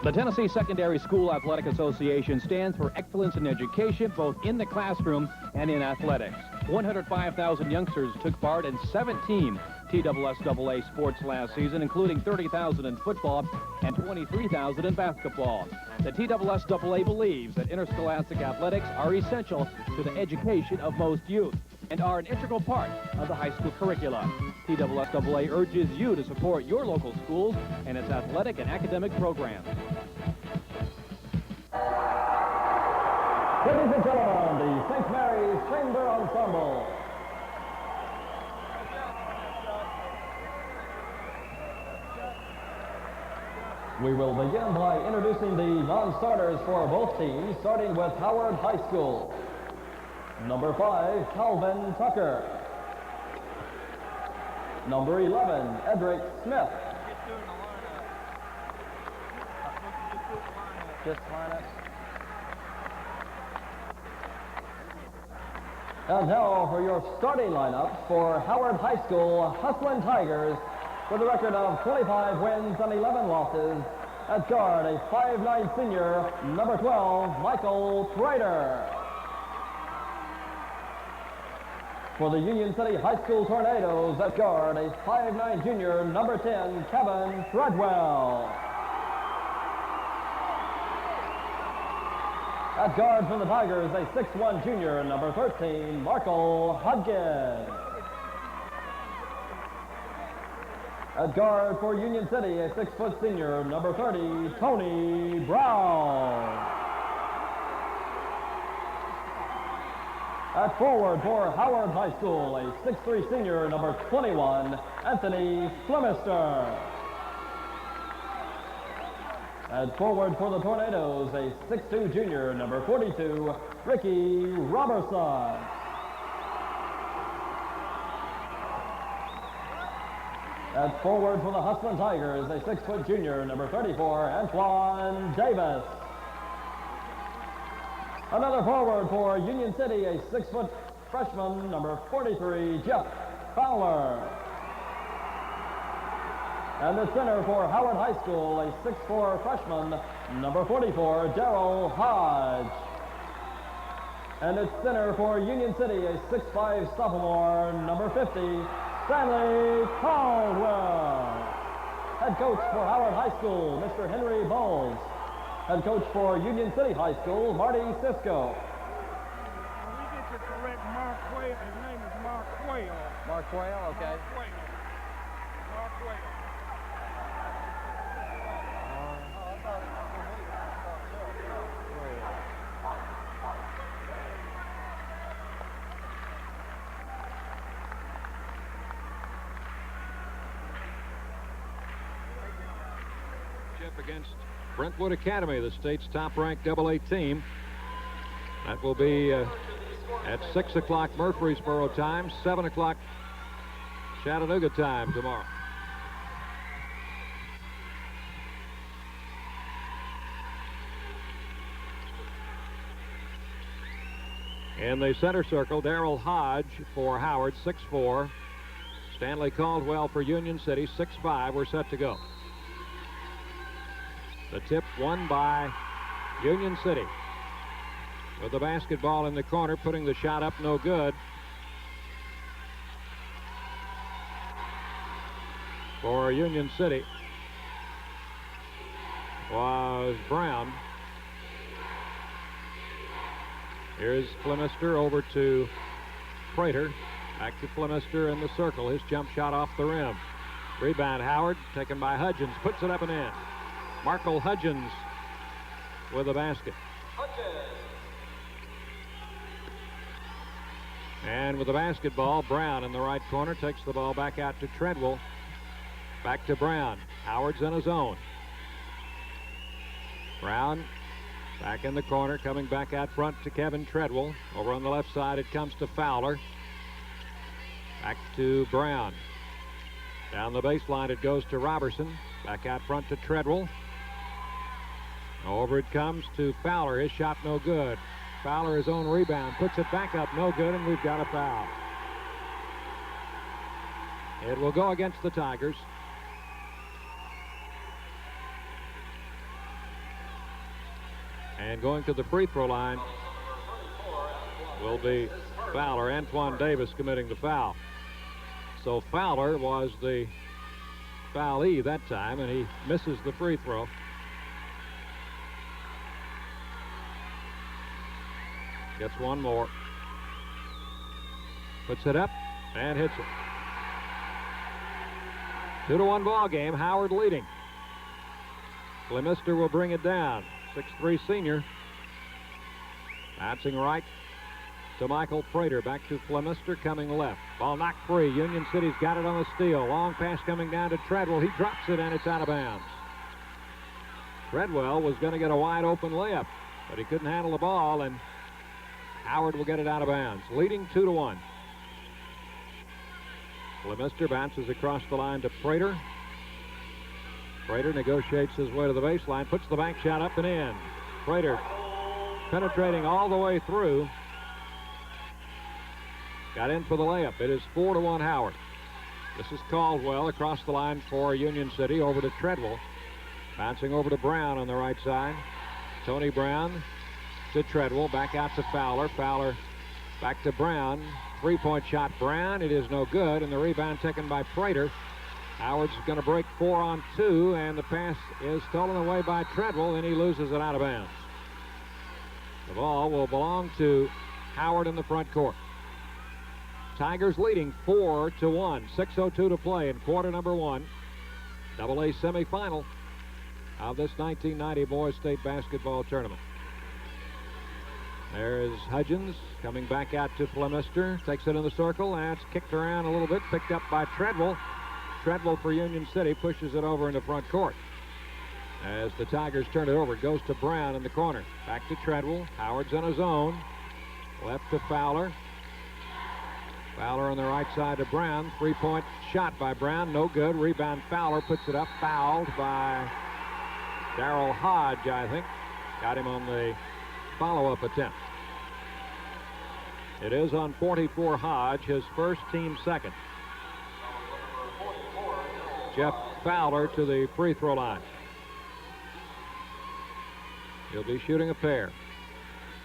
The Tennessee Secondary School Athletic Association stands for excellence in education, both in the classroom and in athletics. 105,000 youngsters took part in 17 TSSAA sports last season, including 30,000 in football and 23,000 in basketball. The TSSAA believes that interscholastic athletics are essential to the education of most youth and are an integral part of the high school curricula. TSSAA urges you to support your local schools and its athletic and academic programs. Ladies and gentlemen, the St. Mary's Chamber Ensemble. We will begin by introducing the non-starters for both teams, starting with Howard High School. Number 5, Calvin Tucker. Number 11, Edric Smith. Just line up. And now for your starting lineup for Howard High School Hustlin' Tigers with a record of 25 wins and 11 losses. At guard, a 5'9" senior, number 12, Michael Trader. For the Union City High School Tornadoes, at guard, a 5'9" junior, number 10, Kevin Treadwell. At guard for the Tigers, a 6'1" junior, number 13, Marco Hudgens. At guard for Union City, a 6-foot senior, number 30, Tony Brown. At forward for Howard High School, a 6'3" senior, number 21, Anthony Flemister. At forward for the Tornadoes, a 6'2" junior, number 42, Ricky Robertson. At forward for the Hustlin' Tigers, a 6-foot junior, number 34, Antoine Davis. Another forward for Union City, a 6-foot freshman, number 43, Jeff Fowler. And the center for Howard High School, a 6'4" freshman, number 44, Darrell Hodge. And its center for Union City, a 6'5" sophomore, number 50, Stanley Caldwell. Head coach for Howard High School, Mr. Henry Bowles. Head coach for Union City High School, Marty Sisko. We get to correct Mark Quayle. His name is Mark Quayle. Mark Quayle, okay. Mark Quayle. Mark Quayle. Against Brentwood Academy, the state's top-ranked AA team. That will be at 6 o'clock Murfreesboro time, 7 o'clock Chattanooga time tomorrow. In the center circle, Darrell Hodge for Howard, 6'4". Stanley Caldwell for Union City, 6'5". We're set to go. The tip won by Union City. With the basketball in the corner, putting the shot up, no good. For Union City was Brown. Here's Flemister over to Prater. Back to Flemister in the circle. His jump shot off the rim. Rebound Howard, taken by Hudgens, puts it up and in. Marco Hudgens with a basket. And with the basketball, Brown in the right corner takes the ball back out to Treadwell. Back to Brown. Howard's in his own. Brown back in the corner, coming back out front to Kevin Treadwell. Over on the left side, it comes to Fowler. Back to Brown. Down the baseline, it goes to Robertson. Back out front to Treadwell. Over it comes to Fowler. His shot no good. Fowler, his own rebound, puts it back up, no good, and we've got a foul. It will go against the Tigers. And going to the free throw line will be Fowler. Antoine Davis committing the foul. So Fowler was the foulee that time, and he misses the free throw. Gets one more. Puts it up and hits it. 2-1 ball game. Howard leading. Flemister will bring it down. 6'3" senior. Bouncing right to Michael Prater. Back to Flemister coming left. Ball knocked free. Union City's got it on the steal. Long pass coming down to Treadwell. He drops it and it's out of bounds. Treadwell was going to get a wide open layup, but he couldn't handle the ball, and Howard will get it out of bounds. Leading 2-1. Flemister bounces across the line to Prater. Prater negotiates his way to the baseline, puts the bank shot up and in. Prater penetrating all the way through. Got in for the layup. It is 4-1 Howard. This is Caldwell across the line for Union City, over to Treadwell. Bouncing over to Brown on the right side. Tony Brown to Treadwell, back out to Fowler. Fowler back to Brown. Three-point shot, Brown. It is no good, and the rebound taken by Prater. Howard's going to break 4 on 2, and the pass is stolen away by Treadwell, and he loses it out of bounds. The ball will belong to Howard in the front court. Tigers leading 4-1. 6:02 to play in quarter number 1. AA semifinal of this 1990 Boys State Basketball Tournament. There is Hudgens coming back out to Flemister. Takes it in the circle, and it's kicked around a little bit. Picked up by Treadwell. Treadwell for Union City pushes it over into front court. As the Tigers turn it over, it goes to Brown in the corner. Back to Treadwell. Howard's on his own. Left to Fowler. Fowler on the right side to Brown. Three-point shot by Brown. No good. Rebound Fowler. Puts it up. Fouled by Darrell Hodge, I think. Got him on the follow-up attempt. It is on 44 Hodge, his first, team second. Jeff Fowler to the free throw line. He'll be shooting a pair.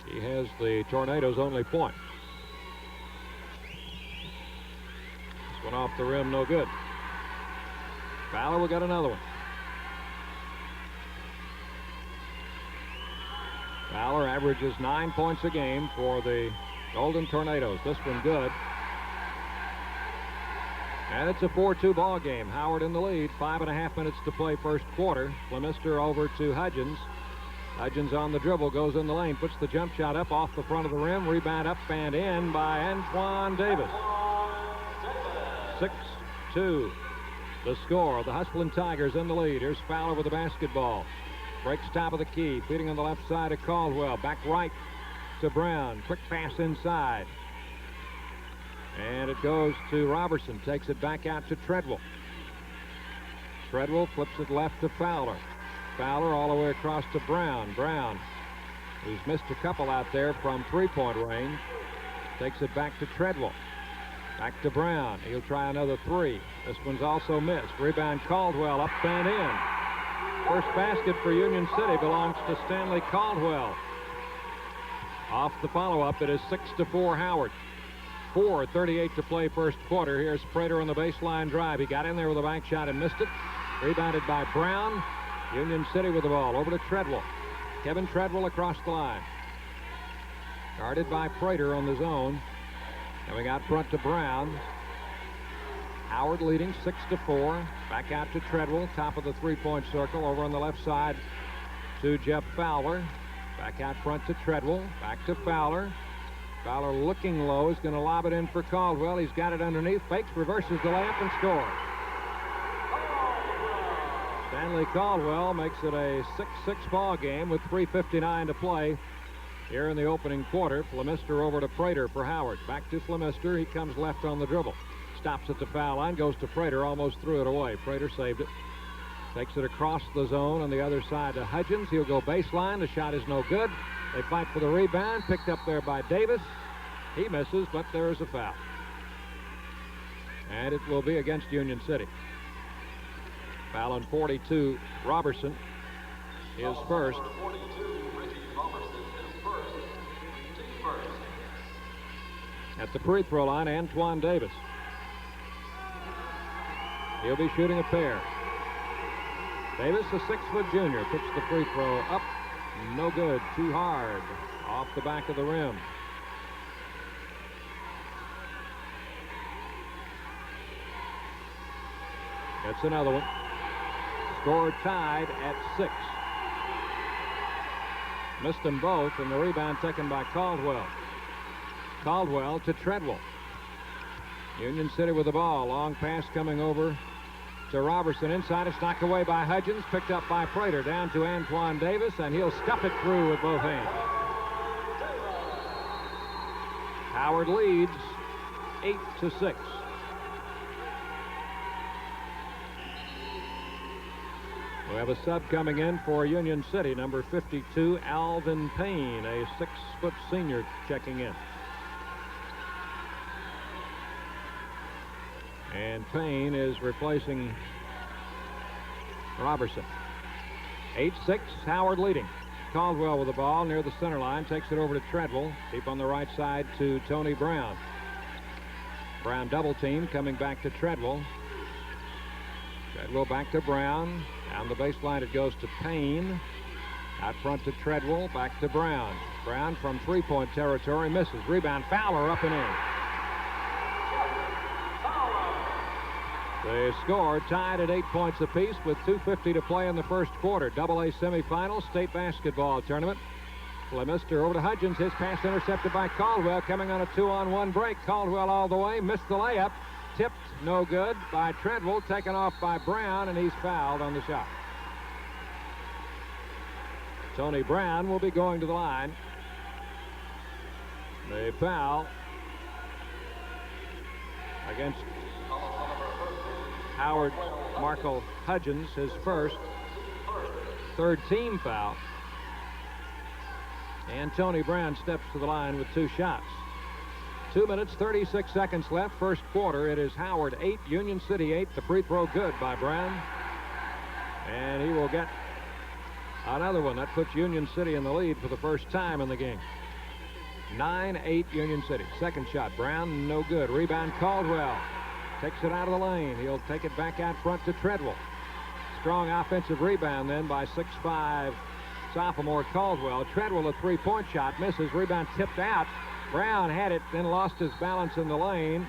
He has the Tornadoes' only point. This one off the rim, no good. Fowler will get another one. Fowler averages 9 points a game for the Golden Tornadoes. This one good. And it's a 4-2 ball game. Howard in the lead. 5.5 minutes to play first quarter. Flemister over to Hudgens. Hudgens on the dribble, goes in the lane, puts the jump shot up off the front of the rim. Rebound up and in by Antoine Davis. 6-2 the score. The Hustlin' Tigers in the lead. Here's Fowler with the basketball. Breaks top of the key, feeding on the left side to Caldwell. Back right to Brown. Quick pass inside. And it goes to Robertson. Takes it back out to Treadwell. Treadwell flips it left to Fowler. Fowler all the way across to Brown. Brown, who's missed a couple out there from three-point range, takes it back to Treadwell. Back to Brown. He'll try another three. This one's also missed. Rebound Caldwell up and in. First basket for Union City belongs to Stanley Caldwell. Off the follow-up, it is 6-4 Howard. 4:38 to play first quarter. Here's Prater on the baseline drive. He got in there with a bank shot and missed it. Rebounded by Brown. Union City with the ball. Over to Treadwell. Kevin Treadwell across the line. Guarded by Prater on the zone. Coming out front to Brown. Howard leading 6-4. Back out to Treadwell. Top of the three-point circle. Over on the left side to Jeff Fowler. Back out front to Treadwell. Back to Fowler. Fowler looking low. Is going to lob it in for Caldwell. He's got it underneath. Fakes, reverses the layup, and scores. Stanley Caldwell makes it a 6-6 ball game with 3:59 to play here in the opening quarter. Flemister over to Prater for Howard. Back to Flemister. He comes left on the dribble. Stops at the foul line. Goes to Prater. Almost threw it away. Prater saved it. Takes it across the zone on the other side to Hudgens. He'll go baseline. The shot is no good. They fight for the rebound. Picked up there by Davis. He misses, but there is a foul. And it will be against Union City. Foul on 42, Robertson, his first. At the free throw line, Antoine Davis. He'll be shooting a pair. Davis, a 6-foot junior, puts the free throw up. No good. Too hard. Off the back of the rim. That's another one. Score tied at 6. Missed them both, and the rebound taken by Caldwell. Caldwell to Treadwell. Union City with the ball. Long pass coming over to Robertson. Inside, it's knocked away by Hudgens. Picked up by Prater. Down to Antoine Davis, and he'll stuff it through with both hands. Howard leads 8-6. We have a sub coming in for Union City, number 52, Alvin Payne, a 6-foot senior checking in. And Payne is replacing Robertson. 8-6, Howard leading. Caldwell with the ball near the center line, takes it over to Treadwell. Deep on the right side to Tony Brown. Brown double team, coming back to Treadwell. Treadwell back to Brown. Down the baseline it goes to Payne. Out front to Treadwell, back to Brown. Brown from three-point territory misses. Rebound, Fowler up and in. The score tied at 8 points apiece with 2:50 to play in the first quarter. AA semifinals, state basketball tournament. Flemister over to Hudgens. His pass intercepted by Caldwell, coming on a 2-on-1 break. Caldwell all the way, missed the layup. Tipped, no good by Treadwell, taken off by Brown, and he's fouled on the shot. Tony Brown will be going to the line. The foul against Howard Markel Hudgens, his first, third team foul. And Tony Brown steps to the line with 2 shots. 2 minutes, 36 seconds left. First quarter. It is Howard 8, Union City 8. The free throw good by Brown. And he will get another one. That puts Union City in the lead for the first time in the game. 9-8 Union City. Second shot. Brown, no good. Rebound, Caldwell. Takes it out of the lane. He'll take it back out front to Treadwell. Strong offensive rebound then by 6'5" sophomore Caldwell. Treadwell, a three-point shot. Misses. Rebound tipped out. Brown had it, then lost his balance in the lane.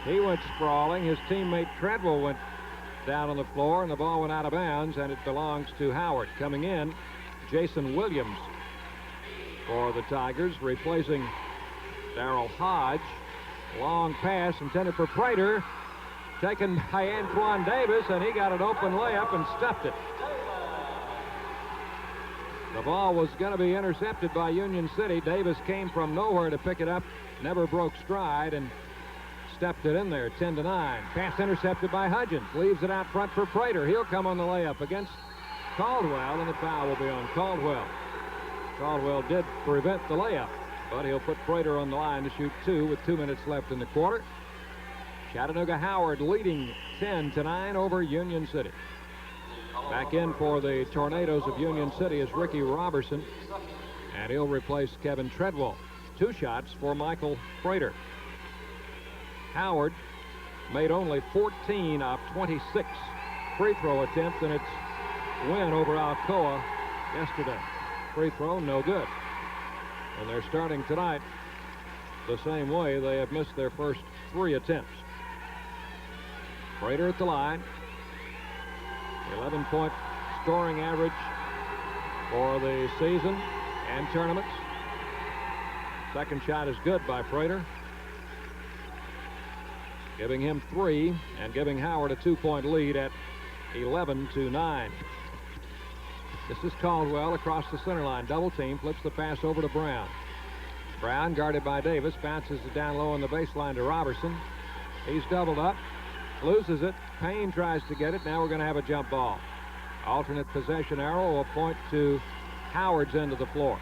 He went sprawling. His teammate Treadwell went down on the floor, and the ball went out of bounds, and it belongs to Howard. Coming in, Jason Williams for the Tigers, replacing Darrell Hodge. Long pass intended for Prater, taken by Antoine Davis, and he got an open layup and stuffed it. The ball was going to be intercepted by Union City. Davis came from nowhere to pick it up, never broke stride, and stepped it in there. 10-9. Pass intercepted by Hudgens. Leaves it out front for Prater. He'll come on the layup against Caldwell, and the foul will be on Caldwell. Caldwell did prevent the layup, but he'll put Prater on the line to shoot 2 with 2 minutes left in the quarter. Chattanooga Howard leading 10-9 over Union City. Back in for the Tornadoes of Union City is Ricky Robertson, and he'll replace Kevin Treadwell. 2 shots for Michael Prater. Howard made only 14 of 26 free throw attempts in its win over Alcoa yesterday. Free throw, no good. And they're starting tonight the same way. They have missed their first 3 attempts. Prater at the line. 11-point scoring average for the season and tournaments. Second shot is good by Prater, giving him 3 and giving Howard a 2-point lead at 11-9. This is Caldwell across the center line. Double team, flips the pass over to Brown. Brown, guarded by Davis, bounces it down low on the baseline to Robertson. He's doubled up, loses it. Payne tries to get it. Now we're going to have a jump ball. Alternate possession arrow will point to Howard's end of the floor.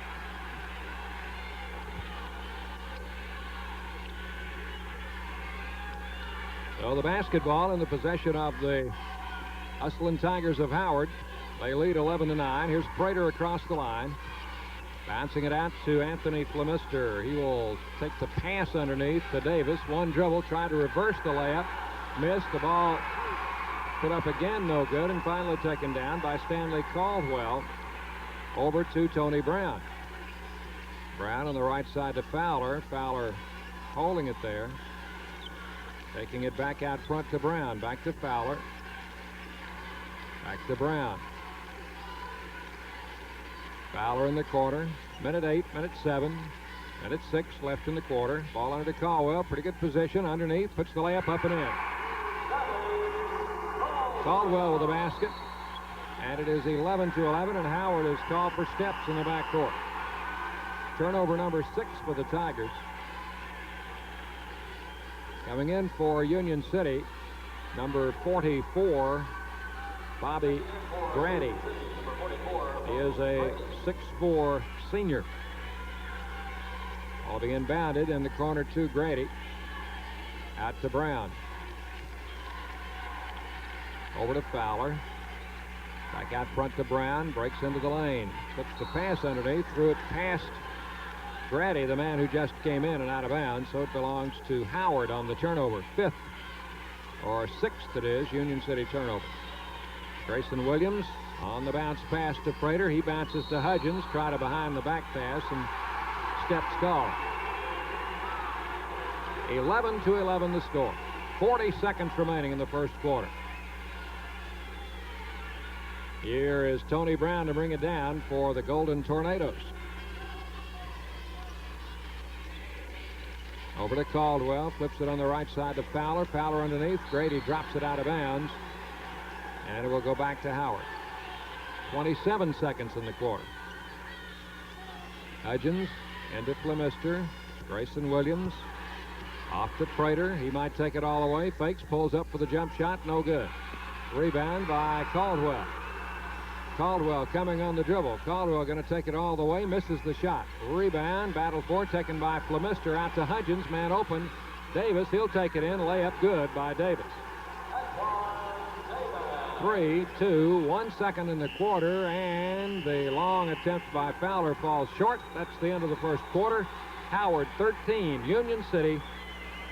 So the basketball in the possession of the Hustlin' Tigers of Howard. They lead 11-9. Here's Prater across the line. Bouncing it out to Anthony Flemister. He will take the pass underneath to Davis. One dribble, tried to reverse the layup. Missed. The ball put up again, no good, and finally taken down by Stanley Caldwell. Over to Tony Brown. Brown on the right side to Fowler. Fowler holding it there. Taking it back out front to Brown. Back to Fowler. Back to Brown. Fowler in the corner. Minute 8, minute 7, minute 6 left in the quarter. Ball under to Caldwell. Pretty good position underneath. Puts the layup up and in. Caldwell with the basket. And it is 11-11, and Howard is called for steps in the backcourt. Turnover number 6 for the Tigers. Coming in for Union City, number 44, Bobby Grady. He is a 6'4" senior. All being inbounded in the corner to Grady. Out to Brown. Over to Fowler. Back out front to Brown. Breaks into the lane. Puts the pass underneath. Threw it past Grady, the man who just came in and out of bounds. So it belongs to Howard on the turnover. 5th or 6th it is. Union City turnover. Grayson Williams on the bounce pass to Prater. He bounces to Hudgens. Try to behind the back pass and steps called. 11-11 the score. 40 seconds remaining in the first quarter. Here is Tony Brown to bring it down for the Golden Tornadoes. Over to Caldwell. Flips it on the right side to Fowler. Fowler underneath. Grady drops it out of bounds. And it will go back to Howard. 27 seconds in the quarter. Hudgens into Flemister. Grayson Williams off to Prater. He might take it all the way. Fakes, pulls up for the jump shot. No good. Rebound by Caldwell. Caldwell coming on the dribble. Caldwell going to take it all the way. Misses the shot. Rebound. Battle for taken by Flemister. Out to Hudgens. Man open. Davis. He'll take it in. Layup good by Davis. 3, 2, 1 second in the quarter, and the long attempt by Fowler falls short. That's the end of the first quarter. Howard 13, Union City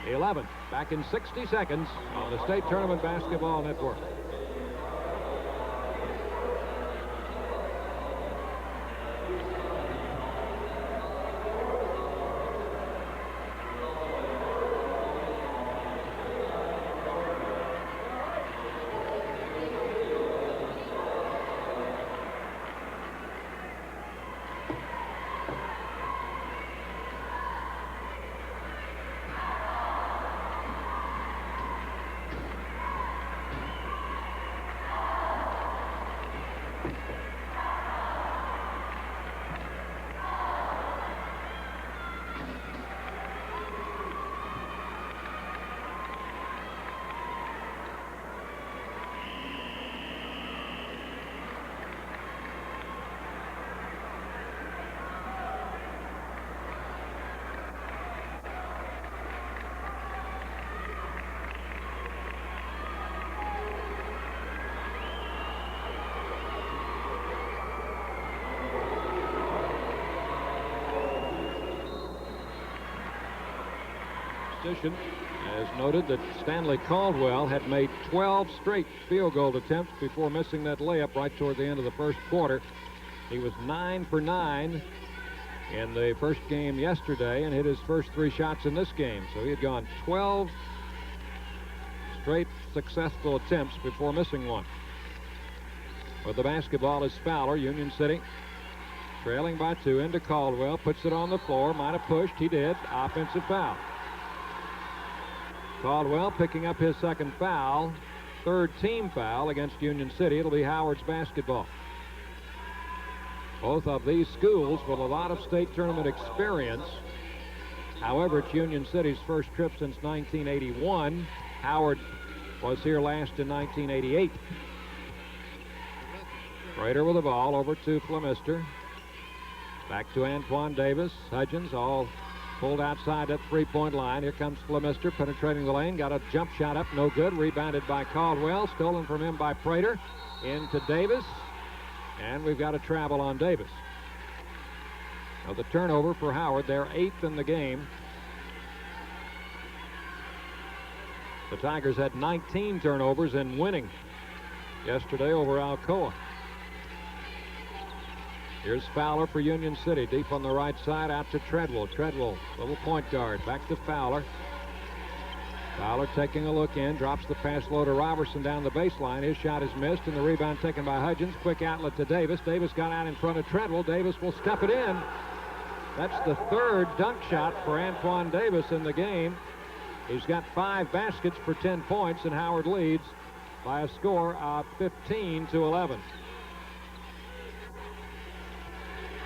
11. Back in 60 seconds on the State Tournament Basketball Network. As noted that Stanley Caldwell had made 12 straight field goal attempts before missing that layup right toward the end of the first quarter. He was 9 for 9 in the first game yesterday and hit his first 3 shots in this game. So he had gone 12 straight successful attempts before missing one. But the basketball is Fowler, Union City. Trailing by 2 into Caldwell. Puts it on the floor. Might have pushed. He did. Offensive foul. Caldwell picking up his second foul, 3rd team foul against Union City. It'll be Howard's basketball. Both of these schools with a lot of state tournament experience. However, it's Union City's first trip since 1981. Howard was here last in 1988. Prater with the ball over to Flemister. Back to Antoine Davis. Hudgens all pulled outside that 3-point line. Here comes Flemister penetrating the lane. Got a jump shot up. No good. Rebounded by Caldwell. Stolen from him by Prater. Into Davis. And we've got a travel on Davis. Now the turnover for Howard, they're 8th in the game. The Tigers had 19 turnovers in winning yesterday over Alcoa. Here's Fowler for Union City, deep on the right side, out to Treadwell. Treadwell, little point guard, back to Fowler. Fowler taking a look in, drops the pass low to Robertson down the baseline. His shot is missed, and the rebound taken by Hudgens. Quick outlet to Davis. Davis got out in front of Treadwell. Davis will step it in. That's the third dunk shot for Antoine Davis in the game. He's got 5 baskets for 10 points, and Howard leads by a score of 15-11.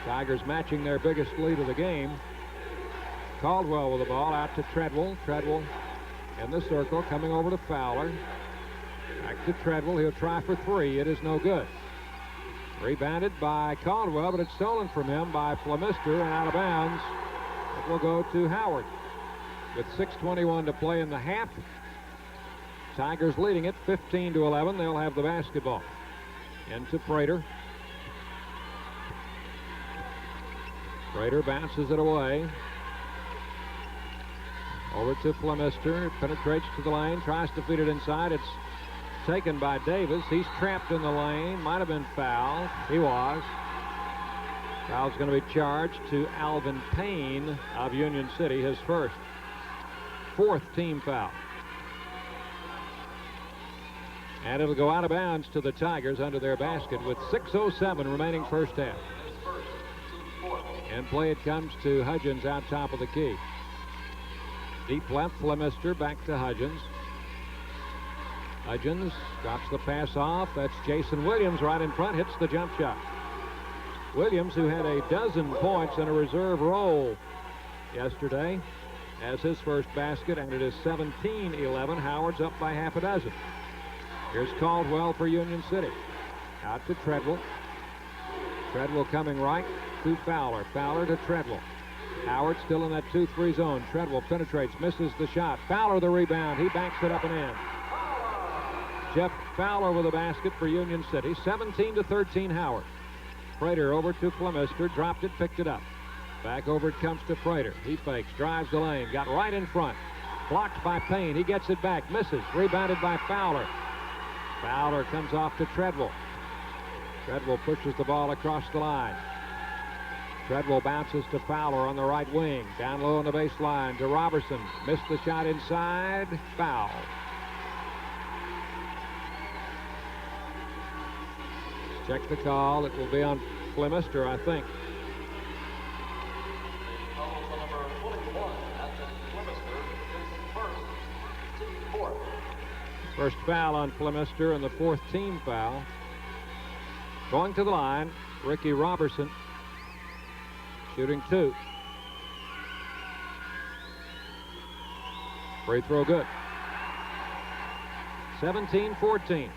Tigers matching their biggest lead of the game. Caldwell with the ball out to Treadwell. Treadwell in the circle, coming over to Fowler. Back to Treadwell. He'll try for 3. It is no good. Rebounded by Caldwell, but it's stolen from him by Flemister and out of bounds. It will go to Howard. With 6:21 to play in the half, Tigers leading it 15-11. They'll have the basketball. Into Prater. Prater bounces it away. Over to Flemister. Penetrates to the lane. Tries to feed it inside. It's taken by Davis. He's trapped in the lane. Might have been fouled. He was. Foul's going to be charged to Alvin Payne of Union City, his first. 4th team foul. And it'll go out of bounds to the Tigers under their basket with 6:07 remaining first half. And play it comes to Hudgens out top of the key. Deep left, Flemister back to Hudgens. Hudgens drops the pass off. That's Jason Williams right in front, hits the jump shot. Williams, who had a dozen points in a reserve role yesterday, has his first basket, and it is 17-11. Howard's up by half a dozen. Here's Caldwell for Union City. Out to Treadwell. Treadwell coming right to Fowler. Fowler to Treadwell. Howard still in that 2-3 zone. Treadwell penetrates, misses the shot. Fowler the rebound. He banks it up and in. Jeff Fowler with a basket for Union City. 17-13 Howard. Prater over to Flemister. Dropped it, picked it up. Back over it comes to Prater. He fakes, drives the lane, got right in front. Blocked by Payne. He gets it back, misses. Rebounded by Fowler. Fowler comes off to Treadwell. Treadwell pushes the ball across the line. Treadwell bounces to Fowler on the right wing. Down low on the baseline to Robertson. Missed the shot inside. Foul. Check the call. It will be on Flemister, I think. First foul on Flemister and the 4th team foul. Going to the line, Ricky Robertson. Shooting 2. Free throw good. 17-14.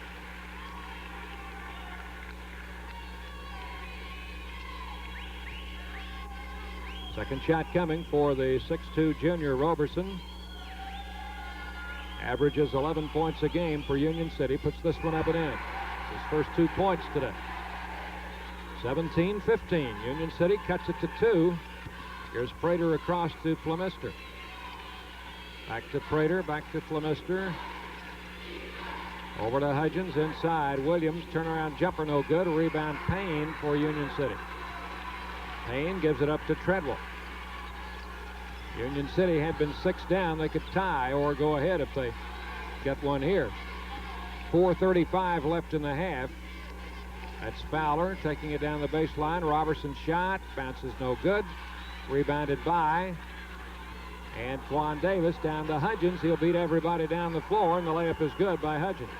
Second shot coming for the 6'2 junior Robertson. Averages 11 points a game for Union City. Puts this one up and in. His first 2 points today. 17-15. Union City cuts it to 2. Here's Prater across to Flemister. Back to Prater, back to Flemister. Over to Hudgens inside. Williams, turnaround jumper, no good. A rebound Payne for Union City. Payne gives it up to Treadwell. Union City had been 6 down. They could tie or go ahead if they get one here. 4:35 left in the half. That's Fowler taking it down the baseline. Robertson shot. Bounces no good. Rebounded by Antoine Davis down to Hudgens. He'll beat everybody down the floor, and the layup is good by Hudgens.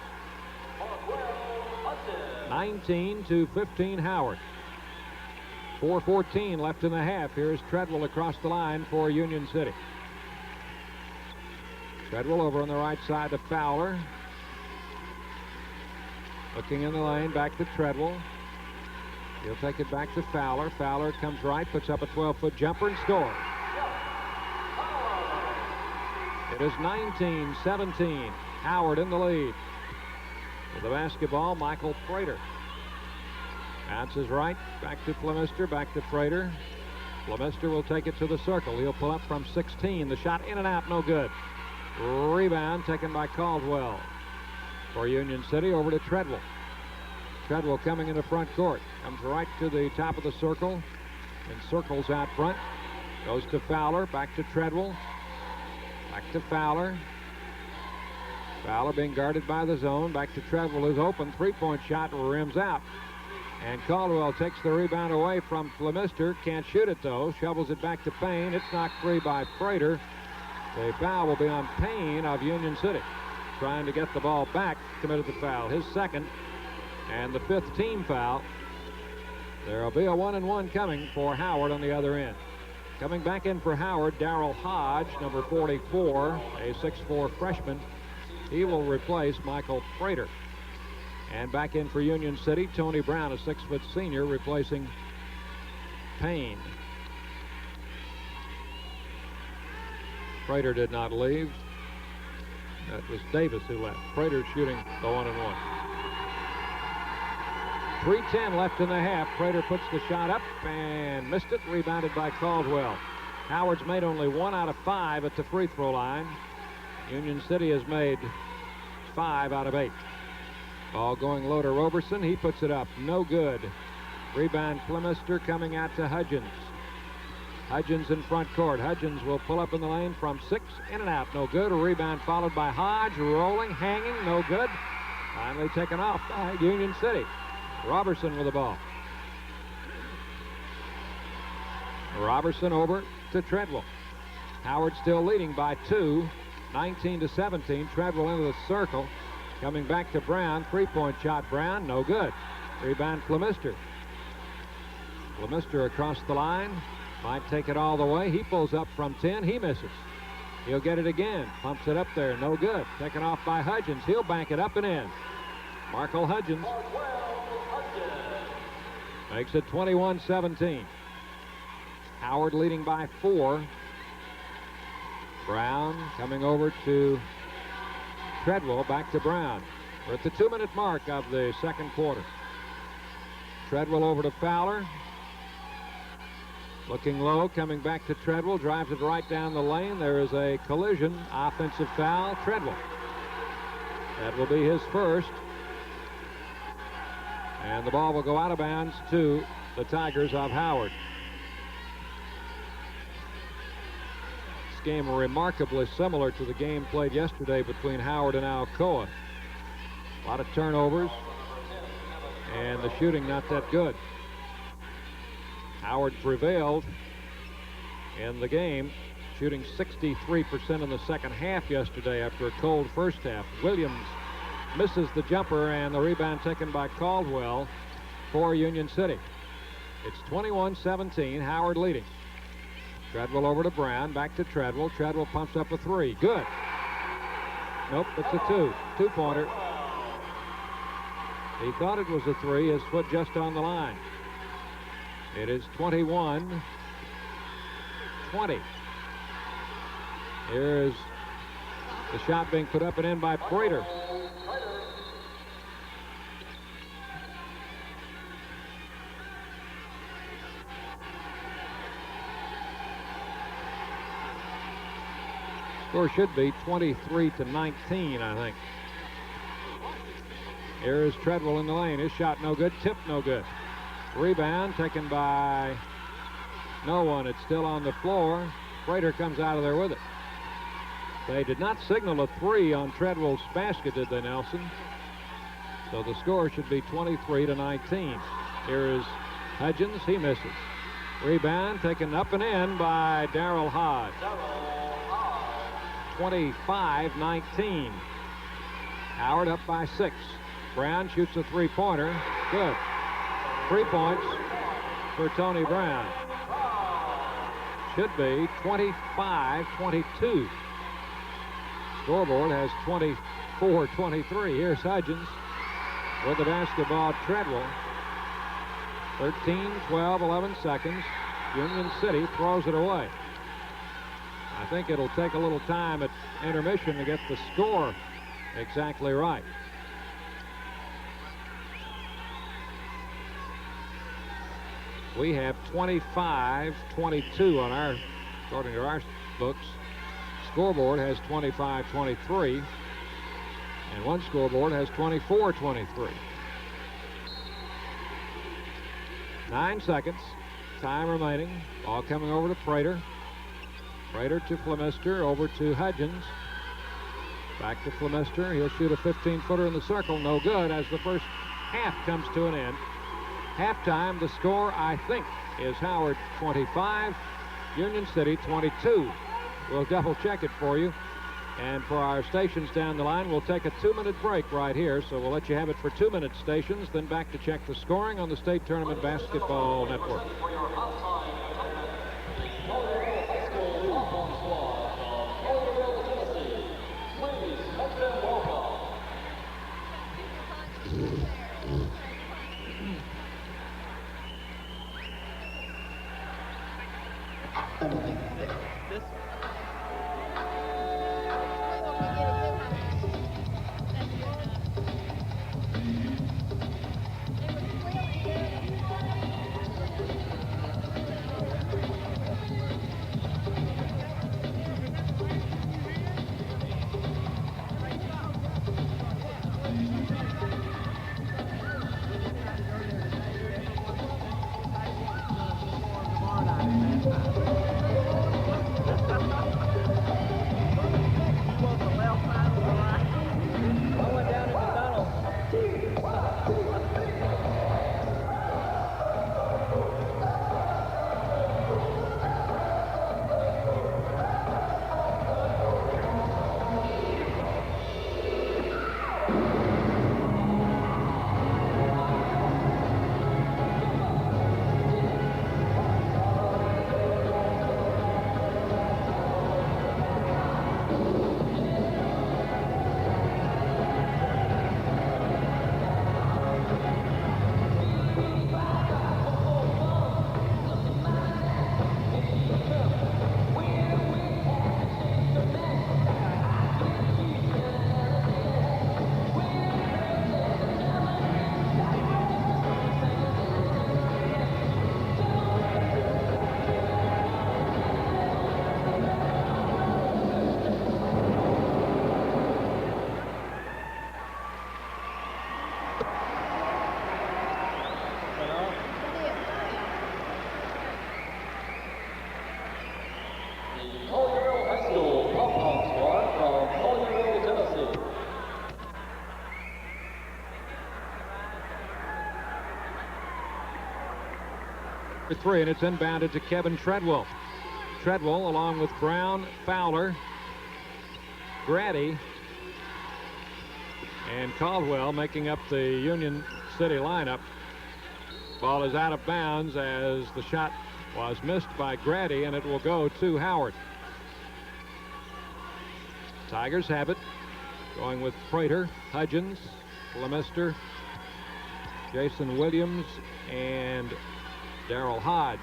19-15 Howard. 4:14 left in the half. Here's Treadwell across the line for Union City. Treadwell over on the right side to Fowler. Looking in the lane, back to Treadwell. He'll take it back to Fowler. Fowler comes right, puts up a 12-foot jumper and scores. It is 19-17. Howard in the lead. With the basketball, Michael Prater. Bounces right, back to Flemister, back to Prater. Flemister will take it to the circle. He'll pull up from 16. The shot in and out, no good. Rebound taken by Caldwell. For Union City, over to Treadwell. Treadwell coming into front court. Comes right to the top of the circle and circles out front. Goes to Fowler, back to Treadwell. Back to Fowler. Fowler being guarded by the zone. Back to Treadwell, who's open. Three-point shot rims out. And Caldwell takes the rebound away from Flemister. Can't shoot it, though. Shovels it back to Payne. It's knocked free by Prater. The foul will be on Payne of Union City. Trying to get the ball back, committed the foul. His second and the fifth team foul. There will be a 1-and-1 coming for Howard on the other end. Coming back in for Howard, Darrell Hodge, number 44, a 6'4 freshman. He will replace Michael Prater. And back in for Union City, Tony Brown, a 6-foot senior, replacing Payne. Prater did not leave. That was Davis who left. Prater shooting the 1-and-1. 3:10 left in the half. Prater puts the shot up and missed it. Rebounded by Caldwell. Howard's made only 1 out of 5 at the free throw line. Union City has made 5 out of 8. Ball going low to Roberson. He puts it up. No good. Rebound Flemister coming out to Hudgens. Hudgens in front court. Hudgens will pull up in the lane from 6. In and out. No good. A rebound followed by Hodge. Rolling, hanging. No good. Finally taken off by Union City. Robertson with the ball. Robertson over to Treadwell. Howard still leading by 2. 19-17. Treadwell into the circle. Coming back to Brown. Three-point shot. Brown. No good. Rebound Flemister. Flemister across the line. Might take it all the way. He pulls up from 10. He misses. He'll get it again. Pumps it up there. No good. Taken off by Hudgens. He'll bank it up and in. Markel Hudgens makes it 21-17. Howard leading by 4. Brown coming over to Treadwell. Back to Brown. We're at the 2-minute mark of the second quarter. Treadwell over to Fowler. Looking low, coming back to Treadwell. Drives it right down the lane. There is a collision. Offensive foul. Treadwell. That will be his first. And the ball will go out of bounds to the Tigers of Howard. This game remarkably similar to the game played yesterday between Howard and Alcoa. A lot of turnovers, and the shooting not that good. Howard prevailed in the game, shooting 63% in the second half yesterday after a cold first half. Williams misses the jumper, and the rebound taken by Caldwell for Union City. It's 21-17, Howard leading. Treadwell over to Brown, back to Treadwell. Treadwell pumps up a 3. Good. Nope, it's a 2. Two-pointer. He thought it was a 3, his foot just on the line. It is 21-20. Here is the shot being put up and in by Prater. Score should be 23-19, I think. Here is Treadwell in the lane. His shot no good. Tip no good. Rebound taken by no one. It's still on the floor. Prater comes out of there with it. They did not signal a 3 on Treadwell's basket, did they, Nelson? So the score should be 23-19. Here is Hudgens. He misses. Rebound taken up and in by Darrell Hodge. 25-19. Howard up by 6. Brown shoots a three-pointer. Good. 3 points for Tony Brown. Should be 25-22. Scoreboard has 24-23. Here's Hudgens with the basketball. Treadwell. 13, 12, 11 seconds. Union City throws it away. I think it'll take a little time at intermission to get the score exactly right. We have 25-22 on our, according to our books. Scoreboard has 25-23, and one scoreboard has 24-23. 9 seconds, time remaining. Ball coming over to Prater. Prater to Flemister, over to Hudgens. Back to Flemister. He'll shoot a 15-footer in the circle. No good as the first half comes to an end. Halftime, the score, I think, is Howard 25, Union City 22. We'll double check it for you. And for our stations down the line, we'll take a 2-minute break right here. So we'll let you have it for 2-minute stations, then back to check the scoring on the State Tournament Basketball Network. Three, and it's inbounded to Kevin Treadwell. Treadwell, along with Brown, Fowler, Grady, and Caldwell, making up the Union City lineup. Ball is out of bounds as the shot was missed by Grady, and it will go to Howard. Tigers have it, going with Prater, Hudgens, Flemister, Jason Williams, and Darrell Hodge.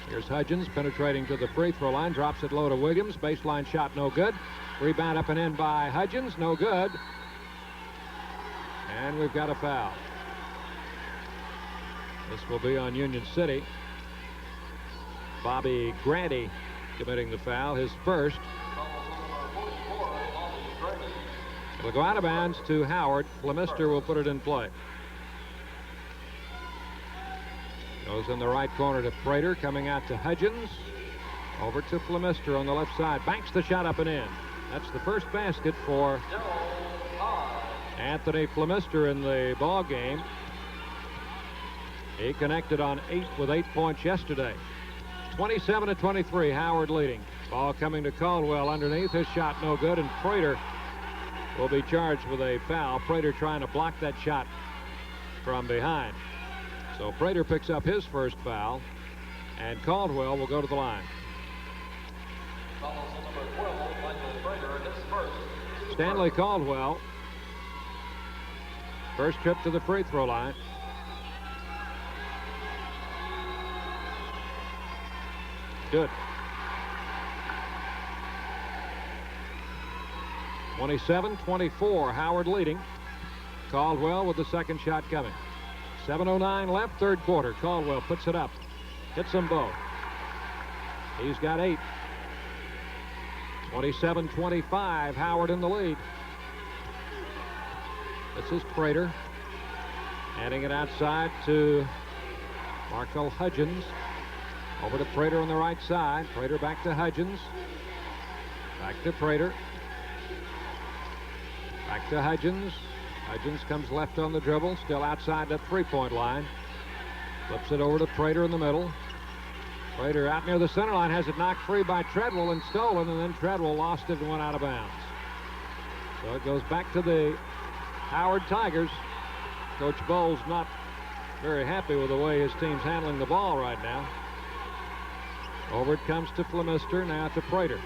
Here's Hudgens penetrating to the free throw line, drops it low to Williams. Baseline shot, no good. Rebound up and in by Hudgens, no good. And we've got a foul. This will be on Union City. Bobby Grady committing the foul, his first. It'll go out of bounds to Howard. Flemister will put it in play. Goes in the right corner to Prater, coming out to Hudgens. Over to Flemister on the left side. Banks the shot up and in. That's the first basket for Anthony Flemister in the ball game. He connected on 8 with 8 points yesterday. 27-23, Howard leading. Ball coming to Caldwell underneath. His shot no good, and Prater will be charged with a foul. Prater trying to block that shot from behind. So Prater picks up his first foul, and Caldwell will go to the line. Stanley Caldwell, first trip to the free throw line. Good. 27-24, Howard leading. Caldwell with the second shot coming. 7:09 left, third quarter. Caldwell puts it up. Hits them both. He's got 8. 27-25, Howard in the lead. This is Prater. Handing it outside to Markel Hudgens. Over to Prater on the right side. Prater back to Hudgens. Back to Prater. Back to Hudgens. Hudgens comes left on the dribble, still outside that three-point line. Flips it over to Prater in the middle. Prater out near the center line, has it knocked free by Treadwell and stolen, and then Treadwell lost it and went out of bounds. So it goes back to the Howard Tigers. Coach Bowles not very happy with the way his team's handling the ball right now. Over it comes to Flemister, now to Prater.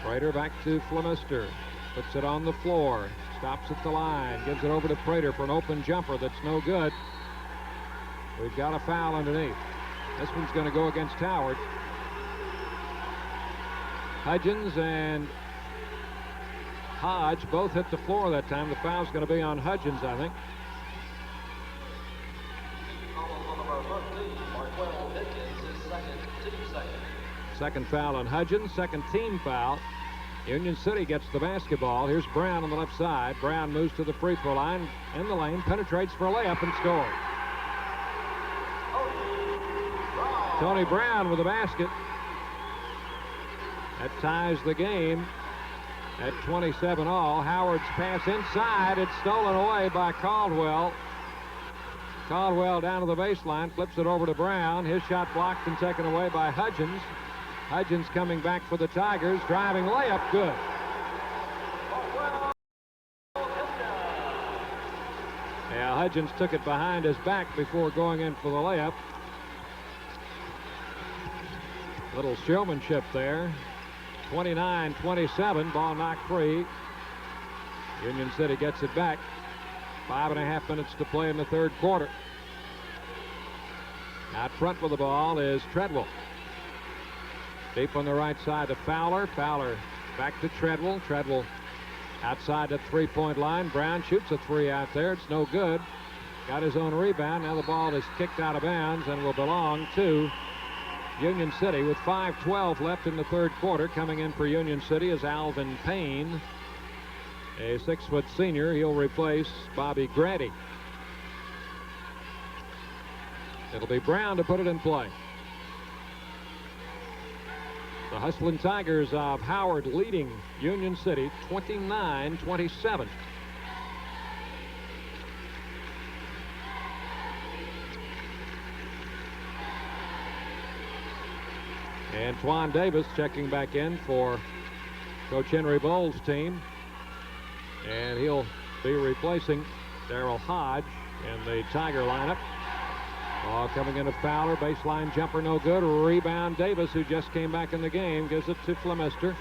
Prater back to Flemister. Puts it on the floor. Stops at the line. Gives it over to Prater for an open jumper that's no good. We've got a foul underneath. This one's going to go against Howard. Hudgens and Hodge both hit the floor that time. The foul's going to be on Hudgens, I think. Second foul on Hudgens, second team foul. Union City gets the basketball. Here's Brown on the left side. Brown moves to the free throw line in the lane, penetrates for a layup and scores. Tony Brown with the basket. That ties the game at 27 all. Howard's pass inside. It's stolen away by Caldwell. Caldwell down to the baseline, flips it over to Brown. His shot blocked and taken away by Hudgens. Hudgens coming back for the Tigers. Driving layup, good. Yeah, Hudgens took it behind his back before going in for the layup. Little showmanship there. 29-27, ball knocked free. Union City gets it back. 5.5 minutes to play in the third quarter. Out front with the ball is Treadwell. Deep on the right side to Fowler. Fowler back to Treadwell. Treadwell outside the three-point line. Brown shoots a three out there. It's no good. Got his own rebound. Now the ball is kicked out of bounds and will belong to Union City with 5:12 left in the third quarter. Coming in for Union City is Alvin Payne, a 6-foot senior. He'll replace Bobby Grady. It'll be Brown to put it in play. The Hustling Tigers of Howard leading Union City 29-27. Antoine Davis checking back in for Coach Henry Bowles' team. And he'll be replacing Darrell Hodge in the Tiger lineup. Ball coming into Fowler. Baseline jumper no good. Rebound Davis, who just came back in the game, gives it to Flemister.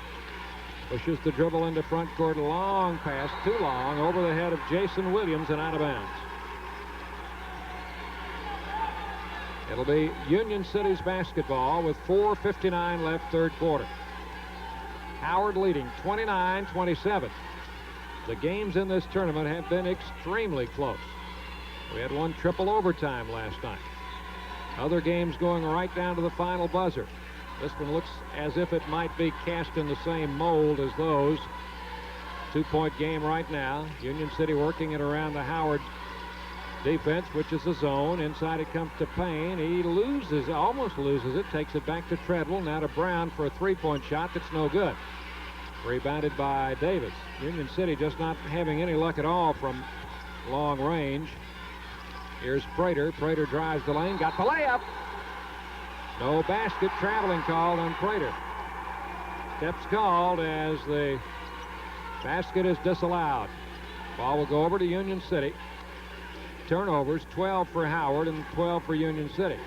Pushes the dribble into front court. Long pass, too long, over the head of Jason Williams and out of bounds. It'll be Union City's basketball with 4:59 left, third quarter. Howard leading 29-27. The games in this tournament have been extremely close. We had one triple overtime last night. Other games going right down to the final buzzer. This one looks as if it might be cast in the same mold as those. 2-point game right now. Union City working it around the Howard defense, which is a zone. Inside it comes to Payne. He loses, almost loses it. Takes it back to Treadwell. Now to Brown for a three-point shot that's no good. Rebounded by Davis. Union City just not having any luck at all from long range. Here's Prater. Prater drives the lane. Got the layup. No basket. Traveling called on Prater. Steps called as the basket is disallowed. Ball will go over to Union City. Turnovers, 12 for Howard and 12 for Union City.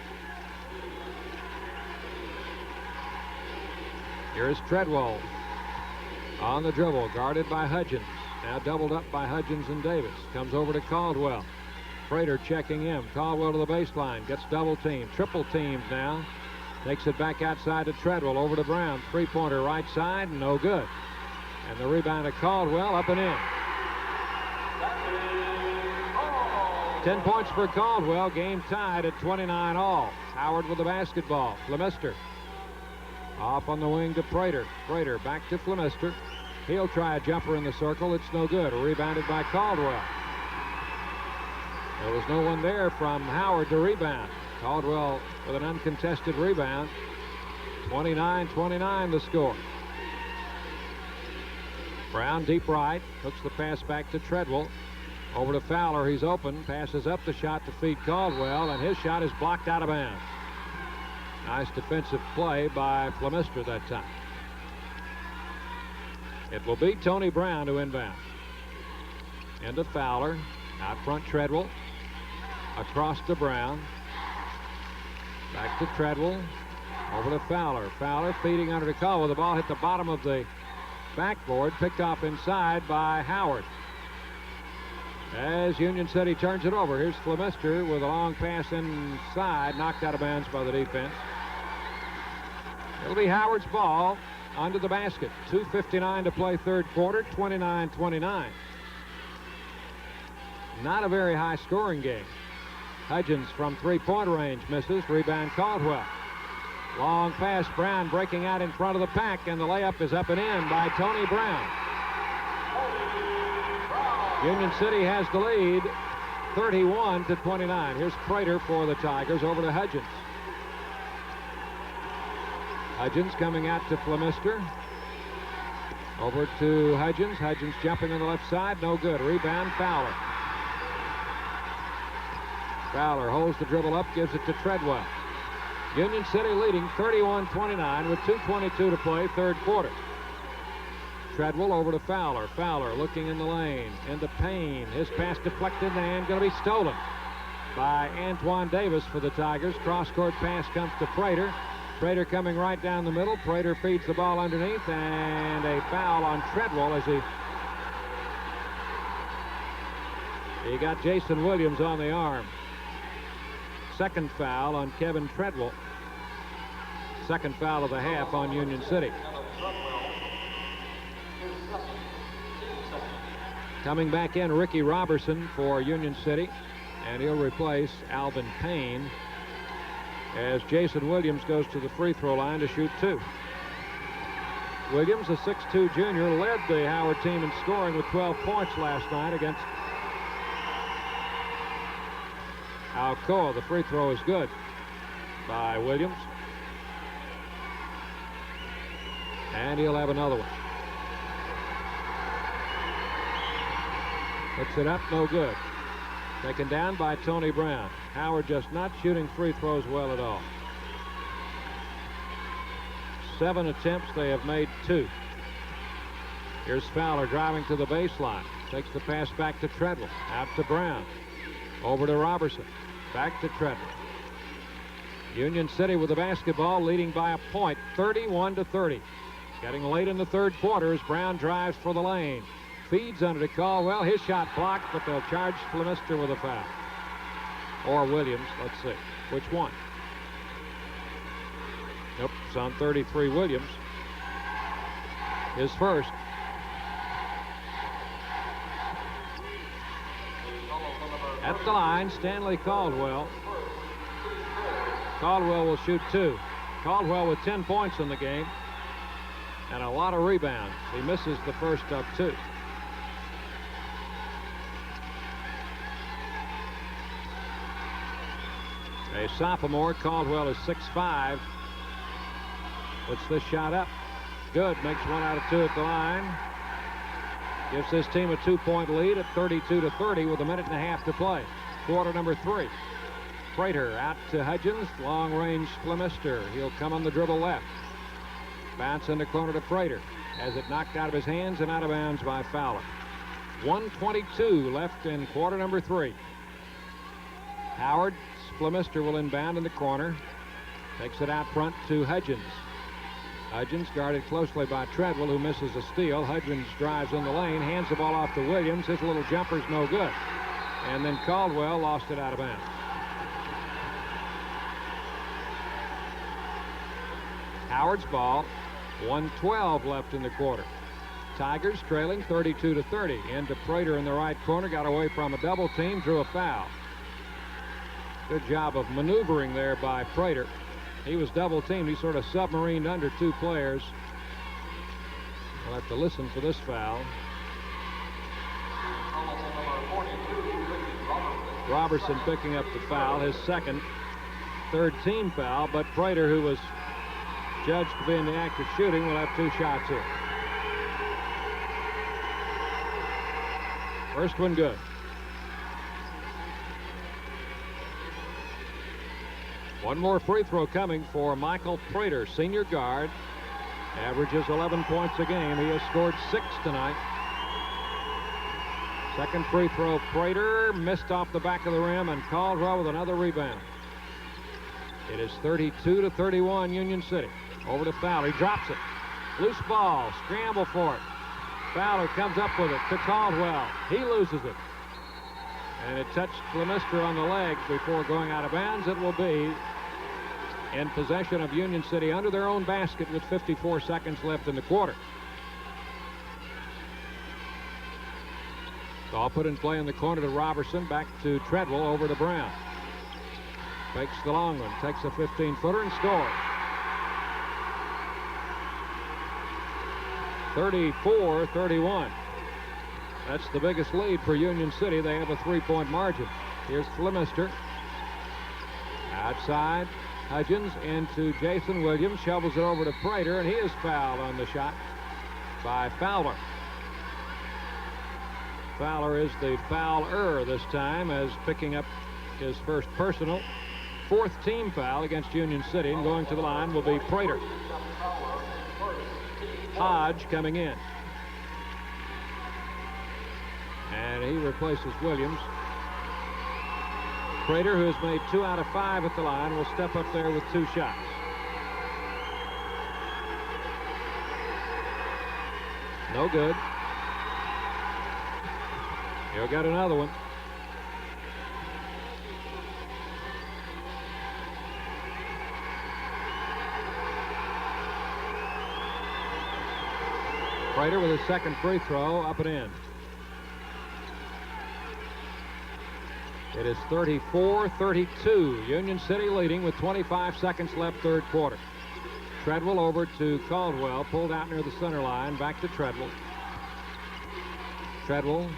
Here's Treadwell on the dribble, guarded by Hudgens. Now doubled up by Hudgens and Davis. Comes over to Caldwell. Prater checking him. Caldwell to the baseline. Gets double teamed. Triple teamed now. Takes it back outside to Treadwell. Over to Brown. Three-pointer right side. No good. And the rebound to Caldwell. Up and in. 10 points for Caldwell. Game tied at 29 all. Howard with the basketball. Flemister off on the wing to Prater. Prater back to Flemister. He'll try a jumper in the circle. It's no good. Rebounded by Caldwell. There was no one there from Howard to rebound. Caldwell with an uncontested rebound. 29-29 the score. Brown deep right. Hooks the pass back to Treadwell. Over to Fowler. He's open. Passes up the shot to feed Caldwell, and his shot is blocked out of bounds. Nice defensive play by Flemister that time. It will be Tony Brown to inbound. Into Fowler. Out front Treadwell. Across to Brown. Back to Treadwell. Over to Fowler. Fowler feeding under to Caldwell. The ball hit the bottom of the backboard. Picked off inside by Howard. As Union City turns it over. Here's Flemister with a long pass inside. Knocked out of bounds by the defense. It'll be Howard's ball under the basket. 2:59 to play third quarter. 29-29. Not a very high scoring game. Hudgens from three-point range misses. Rebound Caldwell. Long pass. Brown breaking out in front of the pack, and the layup is up and in by Tony Brown. Union City has the lead 31-29. Here's Prater for the Tigers. Over to Hudgens. Hudgens coming out to Flemister. Over to Hudgens. Hudgens jumping on the left side. No good. Rebound Fowler. Fowler holds the dribble up, gives it to Treadwell. Union City leading 31-29 with 2:22 to play third quarter. Treadwell over to Fowler. Fowler looking in the lane. Into Payne. His pass deflected and going to be stolen by Antoine Davis for the Tigers. Cross-court pass comes to Prater. Prater coming right down the middle. Prater feeds the ball underneath, and a foul on Treadwell as he got Jason Williams on the arm. Second foul on Kevin Treadwell. Second foul of the half on Union City. Coming back in, Ricky Robertson for Union City, and he'll replace Alvin Payne as Jason Williams goes to the free throw line to shoot two. Williams, a 6'2 junior, led the Howard team in scoring with 12 points last night against Alcoa. The free throw is good by Williams, and he'll have another one. Puts it up, no good. Taken down by Tony Brown. Howard just not shooting free throws well at all. 7 attempts, they have made 2. Here's Fowler driving to the baseline. Takes the pass back to Treadwell. Out to Brown. Over to Robertson. Back to Treadwell. Union City with the basketball, leading by a point, 31-30. Getting late in the third quarter as Brown drives for the lane. Feeds under to Caldwell. His shot blocked, but they'll charge Flemister with a foul. Or Williams. Let's see. Which one? Nope, it's on 33, Williams. His first. At the line, Stanley Caldwell. Caldwell will shoot 2. Caldwell with 10 points in the game and a lot of rebounds. He misses the first of 2. A sophomore. Caldwell is 6'5". Puts this shot up. Good. Makes 1 out of 2 at the line. Gives his team a 2-point lead at 32-30 with a minute and a half to play. Quarter number 3. Prater out to Hudgens. Long range Flemister. He'll come on the dribble left. Bounce in the corner to Prater. Has it knocked out of his hands and out of bounds by Fowler. 1:22 left in quarter number 3. Howard. Flemister will inbound in the corner. Takes it out front to Hudgens. Hudgens guarded closely by Treadwell, who misses a steal. Hudgens drives in the lane, hands the ball off to Williams. His little jumper's no good. And then Caldwell lost it out of bounds. Howard's ball. 1:12 left in the quarter. Tigers trailing 32-30. Into Prater in the right corner. Got away from a double team. Drew a foul. Good job of maneuvering there by Prater. He was double teamed. He sort of submarined under two players. We'll have to listen for this foul. Robertson picking up the foul, his second, third team foul, but Prater, who was judged to be in the act of shooting, will have two shots here. First one good. One more free throw coming for Michael Prater, senior guard. Averages 11 points a game. He has scored 6 tonight. Second free throw, Prater missed off the back of the rim, and Caldwell with another rebound. It is 32-31 Union City. Over to Fowler. He drops it. Loose ball. Scramble for it. Fowler comes up with it to Caldwell. He loses it. And it touched Flemister on the leg before going out of bounds. It will be in possession of Union City under their own basket with 54 seconds left in the quarter. Ball put in play in the corner to Robertson. Back to Treadwell. Over to Brown. Fakes the long one. Takes a 15-footer and scores. 34-31. That's the biggest lead for Union City. They have a 3-point margin. Here's Flemister. Outside. Hudgens into Jason Williams. Shovels it over to Prater, and he is fouled on the shot by Fowler. Fowler is the fouler this time, as picking up his first personal. Fourth team foul against Union City, and going to the line will be Prater. Hodge coming in. And he replaces Williams. Prater, who has made 2 out of 5 at the line, will step up there with 2 shots. No good. He'll get another one. Prater with his second free throw, up and in. It is 34-32. Union City leading with 25 seconds left, third quarter. Treadwell over to Caldwell, pulled out near the center line, back to Treadwell. Treadwell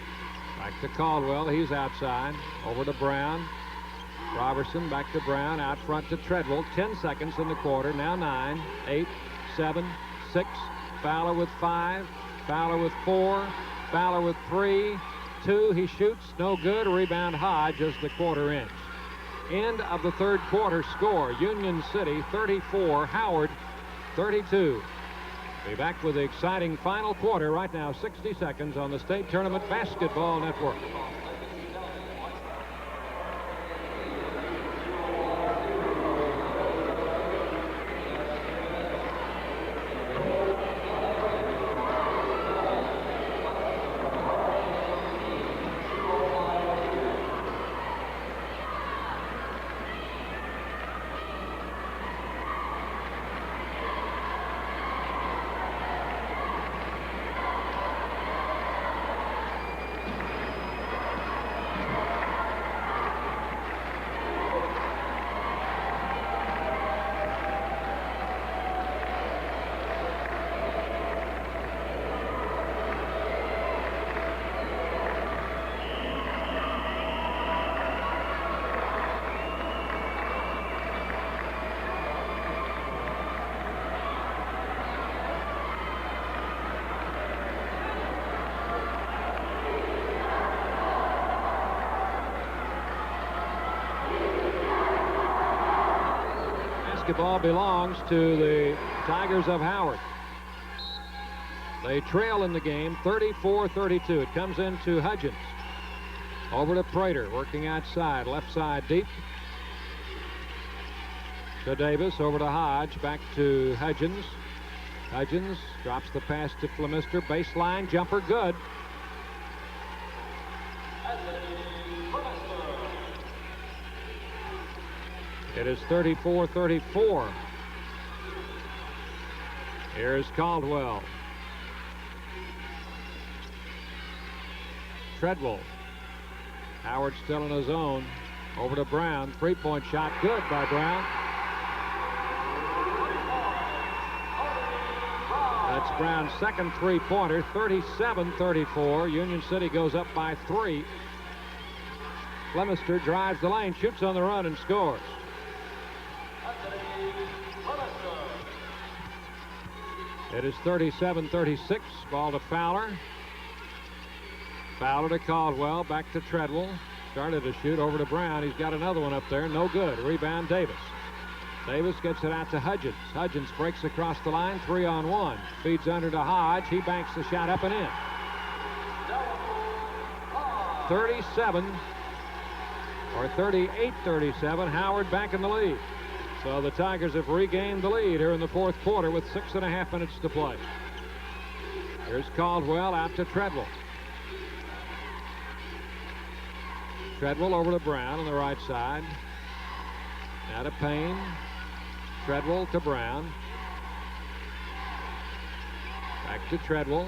back to Caldwell, he's outside, over to Brown. Robertson back to Brown, out front to Treadwell. 10 seconds in the quarter, now 9, 8, 7, 6. Fowler with 5, Fowler with 4, Fowler with 3, 2. He shoots, no good. Rebound Hodge as the quarter ends. End of the third quarter score. Union City 34, Howard 32. Be back with the exciting final quarter right now. 60 seconds on the State Tournament Basketball Network. Basketball belongs to the Tigers of Howard. They trail in the game 34-32. It comes into Hudgens. Over to Prater, working outside, left side deep. To Davis, over to Hodge, back to Hudgens. Hudgens drops the pass to Flemister. Baseline jumper, good. It is 34-34. Here's Caldwell. Treadwell. Howard still in his own. Over to Brown. Three-point shot. Good by Brown. That's Brown's second three-pointer. 37-34. Union City goes up by 3. Flemister drives the lane, shoots on the run, and scores. It is 37-36. Ball to Fowler. Fowler to Caldwell. Back to Treadwell. Started to shoot. Over to Brown. He's got another one up there. No good. Rebound Davis. Davis gets it out to Hudgens. Hudgens breaks across the line. 3-on-1. Feeds under to Hodge. He banks the shot up and in. 38-37. Howard back in the lead. So the Tigers have regained the lead here in the fourth quarter with 6.5 minutes to play. Here's Caldwell out to Treadwell. Treadwell over to Brown on the right side. Now to Payne. Treadwell to Brown. Back to Treadwell.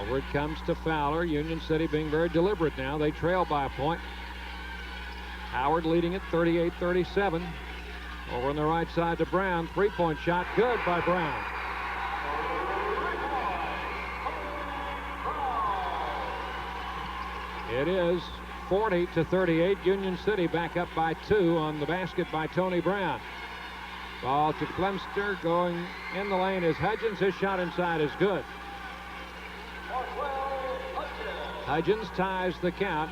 Over it comes to Fowler. Union City being very deliberate now. They trail by a point. Howard leading it 38-37. Over on the right side to Brown. Three-point shot. Good by Brown. It is 40-38. Union City back up by 2 on the basket by Tony Brown. Ball to Flemister. Going in the lane is Hudgens. His shot inside is good. Hudgens ties the count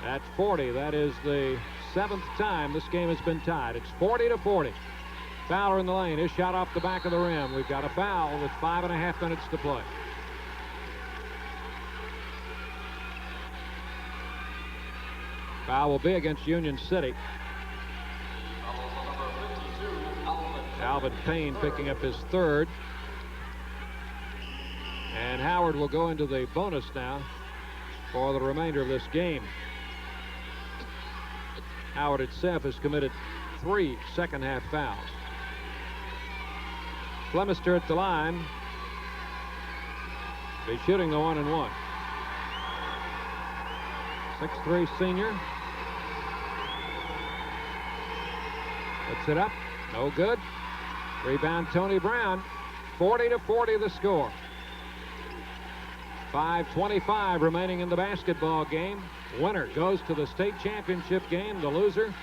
at 40. That is the 7th time this game has been tied. It's 40-40. Fowler in the lane. His shot off the back of the rim. We've got a foul with 5.5 minutes to play. Foul will be against Union City. Alvin Payne picking up his third. And Howard will go into the bonus now for the remainder of this game. Howard itself has committed 3 second-half fouls. Flemister at the line. He's shooting the 1-and-1. 6'3" senior. Puts it up. No good. Rebound Tony Brown. 40-40 the score. 5:25 remaining in the basketball game. Winner goes to the state championship game. The loser,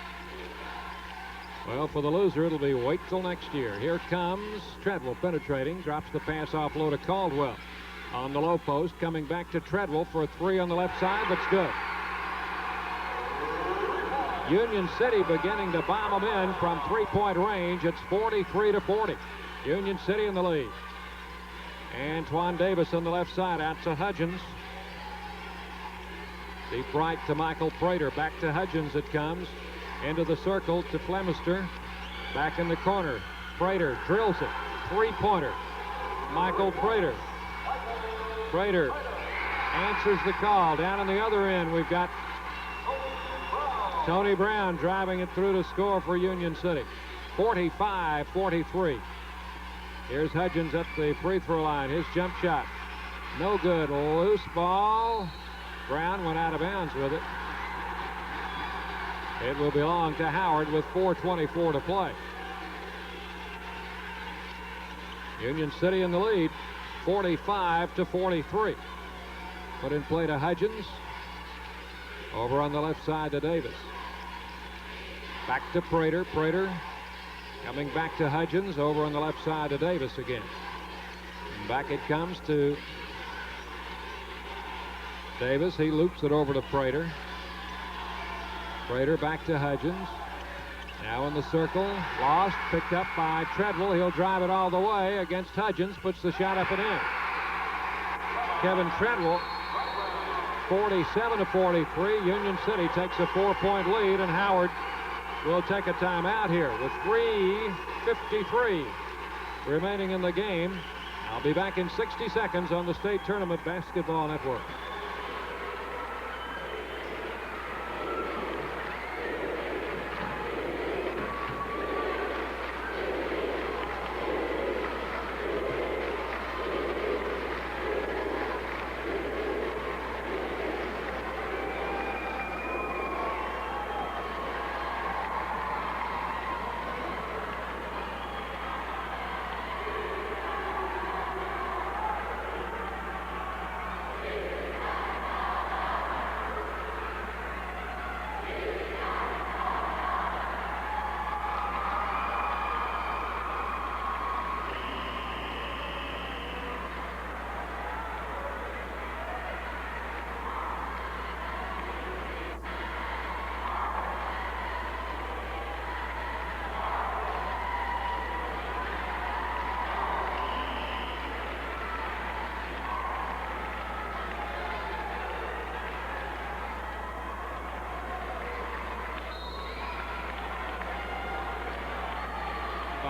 well, for the loser, it'll be wait till next year. Here comes Treadwell penetrating. Drops the pass off low to Caldwell. On the low post, coming back to Treadwell for a 3 on the left side. That's good. Union City beginning to bomb them in from three-point range. It's 43-40. Union City in the lead. Antoine Davis on the left side out to Hudgens. Deep right to Michael Prater. Back to Hudgens it comes. Into the circle to Flemister. Back in the corner. Prater drills it. Three-pointer. Michael Prater. Prater answers the call. Down on the other end we've got Tony Brown driving it through to score for Union City. 45-43. Here's Hudgens at the free throw line. His jump shot. No good. Loose ball. Brown went out of bounds with it. It will belong to Howard with 4:24 to play. Union City in the lead. 45-43. Put in play to Hudgens. Over on the left side to Davis. Back to Prater. Prater coming back to Hudgens. Over on the left side to Davis again. And back it comes to Davis. He loops it over to Prater. Prater back to Hudgens. Now in the circle. Lost. Picked up by Treadwell. He'll drive it all the way against Hudgens. Puts the shot up and in. Kevin Treadwell. 47-43. Union City takes a 4-point lead, and Howard will take a timeout here with 3:53 remaining in the game. I'll be back in 60 seconds on the State Tournament Basketball Network.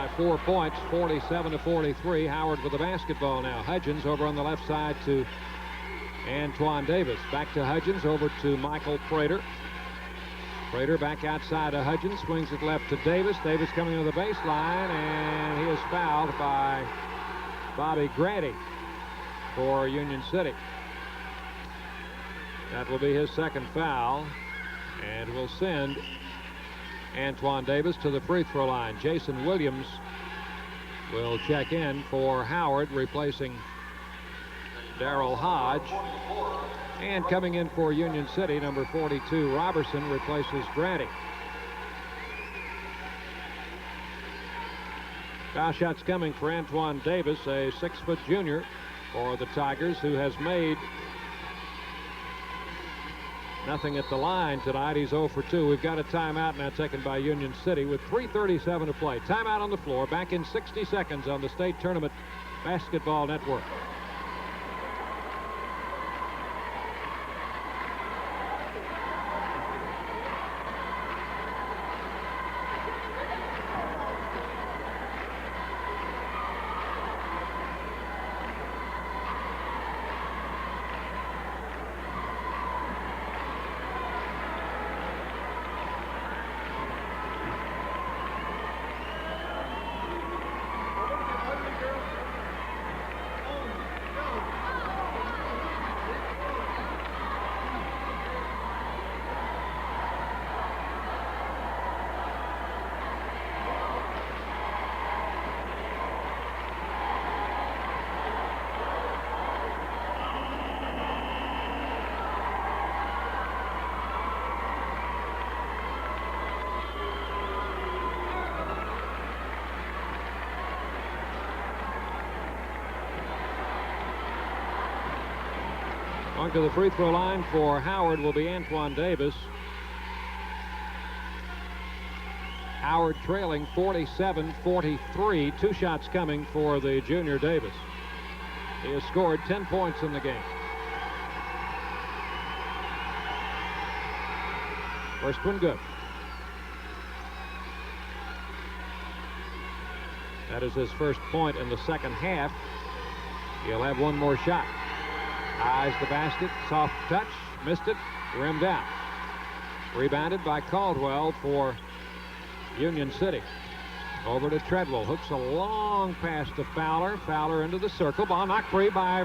by 4 points, 47-43. Howard with the basketball now. Hudgens over on the left side to Antoine Davis. Back to Hudgens, over to Michael Prater. Prater back outside of Hudgens, swings it left to Davis. Davis coming to the baseline, and he is fouled by Bobby Grady for Union City. That will be his second foul, and will send Antoine Davis to the free throw line. Jason Williams will check in for Howard, replacing Darrell Hodge. And coming in for Union City, number 42, Robertson, replaces Grady. Foul shots coming for Antoine Davis, a 6-foot junior for the Tigers, who has made nothing at the line tonight. He's 0 for 2. We've got a timeout now taken by Union City with 3:37 to play. Timeout on the floor. Back in 60 seconds on the State Tournament Basketball Network. On to the free throw line for Howard will be Antoine Davis. Howard trailing 47-43. 2 shots coming for the junior Davis. He has scored 10 points in the game. First one good. That is his first point in the second half. He'll have one more shot. Eyes the basket, soft touch, missed it, rimmed out. Rebounded by Caldwell for Union City. Over to Treadwell, hooks a long pass to Fowler. Fowler into the circle, ball knocked free by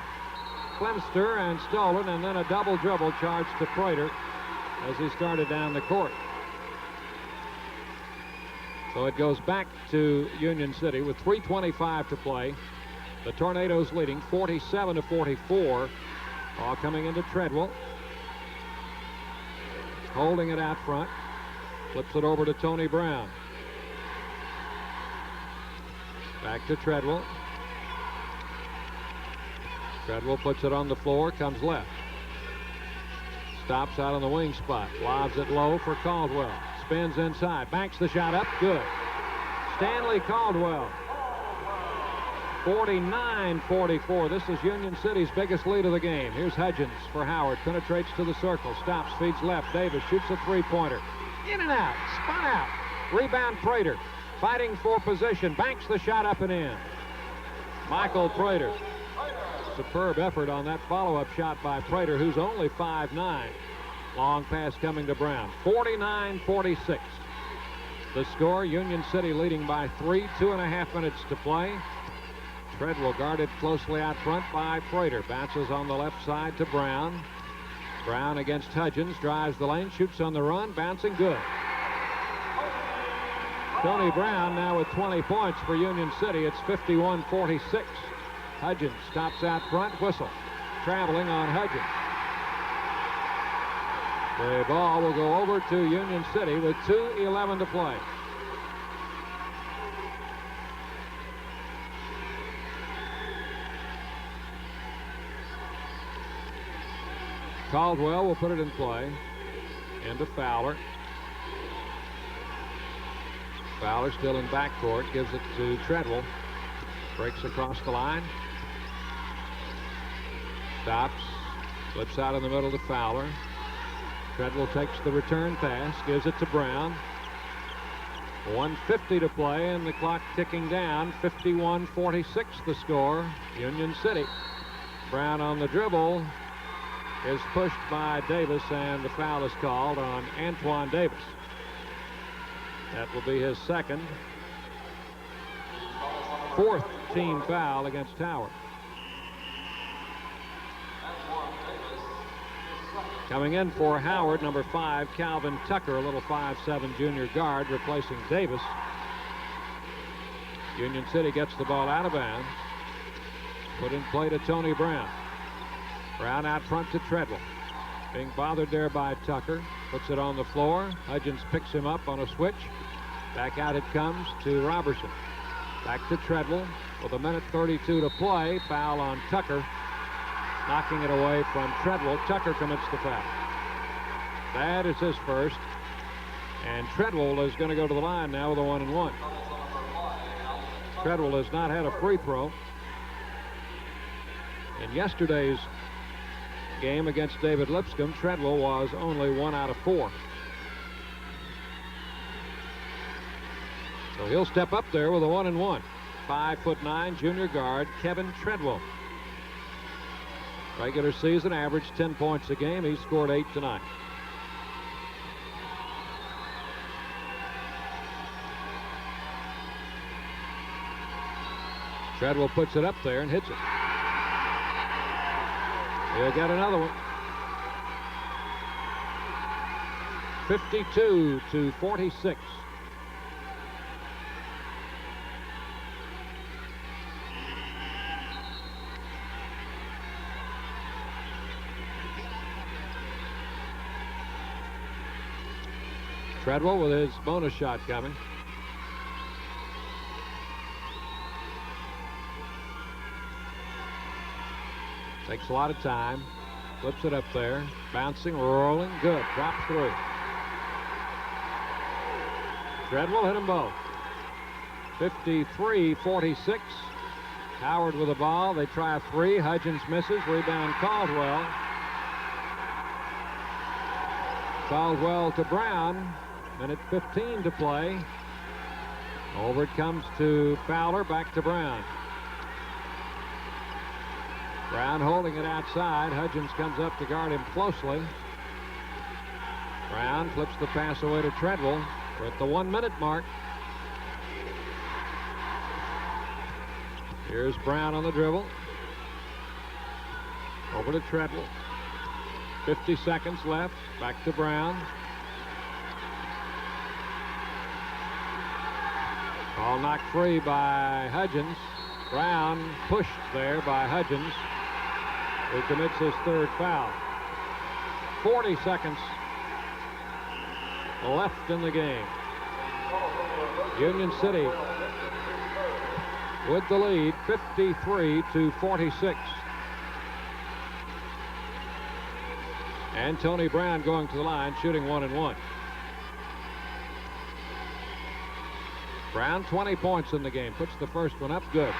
Flemster and stolen, and then a double dribble charge to Prater as he started down the court. So it goes back to Union City with 3:25 to play. The Tornadoes leading 47-44. Ball coming into Treadwell. Holding it out front. Flips it over to Tony Brown. Back to Treadwell. Treadwell puts it on the floor, comes left. Stops out on the wing spot. Lobs it low for Caldwell. Spins inside. Banks the shot up. Good. Stanley Caldwell. 49-44. This is Union City's biggest lead of the game. Here's Hudgens for Howard. Penetrates to the circle. Stops. Feeds left. Davis shoots a three-pointer. In and out. Spun out. Rebound Prater. Fighting for position. Banks the shot up and in. Michael Prater. Superb effort on that follow-up shot by Prater, who's only 5'9". Long pass coming to Brown. 49-46. The score, Union City leading by 3. 2.5 minutes to play. Treadwell guarded closely out front by Prater. Bounces on the left side to Brown. Brown against Hudgens. Drives the lane. Shoots on the run. Bouncing good. Tony Brown now with 20 points for Union City. It's 51-46. Hudgens stops out front. Whistle. Traveling on Hudgens. The ball will go over to Union City with 2:11 to play. Caldwell will put it in play. Into Fowler. Fowler still in backcourt. Gives it to Treadwell. Breaks across the line. Stops. Flips out in the middle to Fowler. Treadwell takes the return pass. Gives it to Brown. 1:50 to play and the clock ticking down. 51-46 the score. Union City. Brown on the dribble is pushed by Davis, and the foul is called on Antoine Davis. That will be his second. Fourth team foul against Howard. Coming in for Howard, number 5, Calvin Tucker, a little 5'7" junior guard, replacing Davis. Union City gets the ball out of bounds. Put in play to Tony Brown. Brown out front to Treadwell. Being bothered there by Tucker. Puts it on the floor. Hudgens picks him up on a switch. Back out it comes to Robertson. Back to Treadwell with 1:32 to play. Foul on Tucker. Knocking it away from Treadwell. Tucker commits the foul. That is his first. And Treadwell is going to go to the line now with a 1-and-1. Treadwell has not had a free throw. In yesterday's game against David Lipscomb, Treadwell was only 1 out of 4. So he'll step up there with a 1-and-1. 5'9" junior guard Kevin Treadwell. Regular season averaged 10 points a game. He scored 8 tonight. Treadwell puts it up there and hits it. He'll get another one. 52-46. Treadwell with his bonus shot coming. Takes a lot of time. Flips it up there. Bouncing, rolling. Good. Drops through. Treadwell hit them both. 53-46. Howard with the ball. They try a three. Hudgens misses. Rebound Caldwell. Caldwell to Brown. Minute 15 to play. Over it comes to Fowler. Back to Brown. Brown holding it outside. Hudgens comes up to guard him closely. Brown flips the pass away to Treadwell. We're at the 1-minute mark. Here's Brown on the dribble. Over to Treadwell. 50 seconds left. Back to Brown. Ball knocked free by Hudgens. Brown pushed there by Hudgens, who commits his third foul. 40 seconds left in the game. Union City with the lead, 53-46. And Tony Brown going to the line, shooting 1-and-1. Brown, 20 points in the game. Puts the first one up. Good.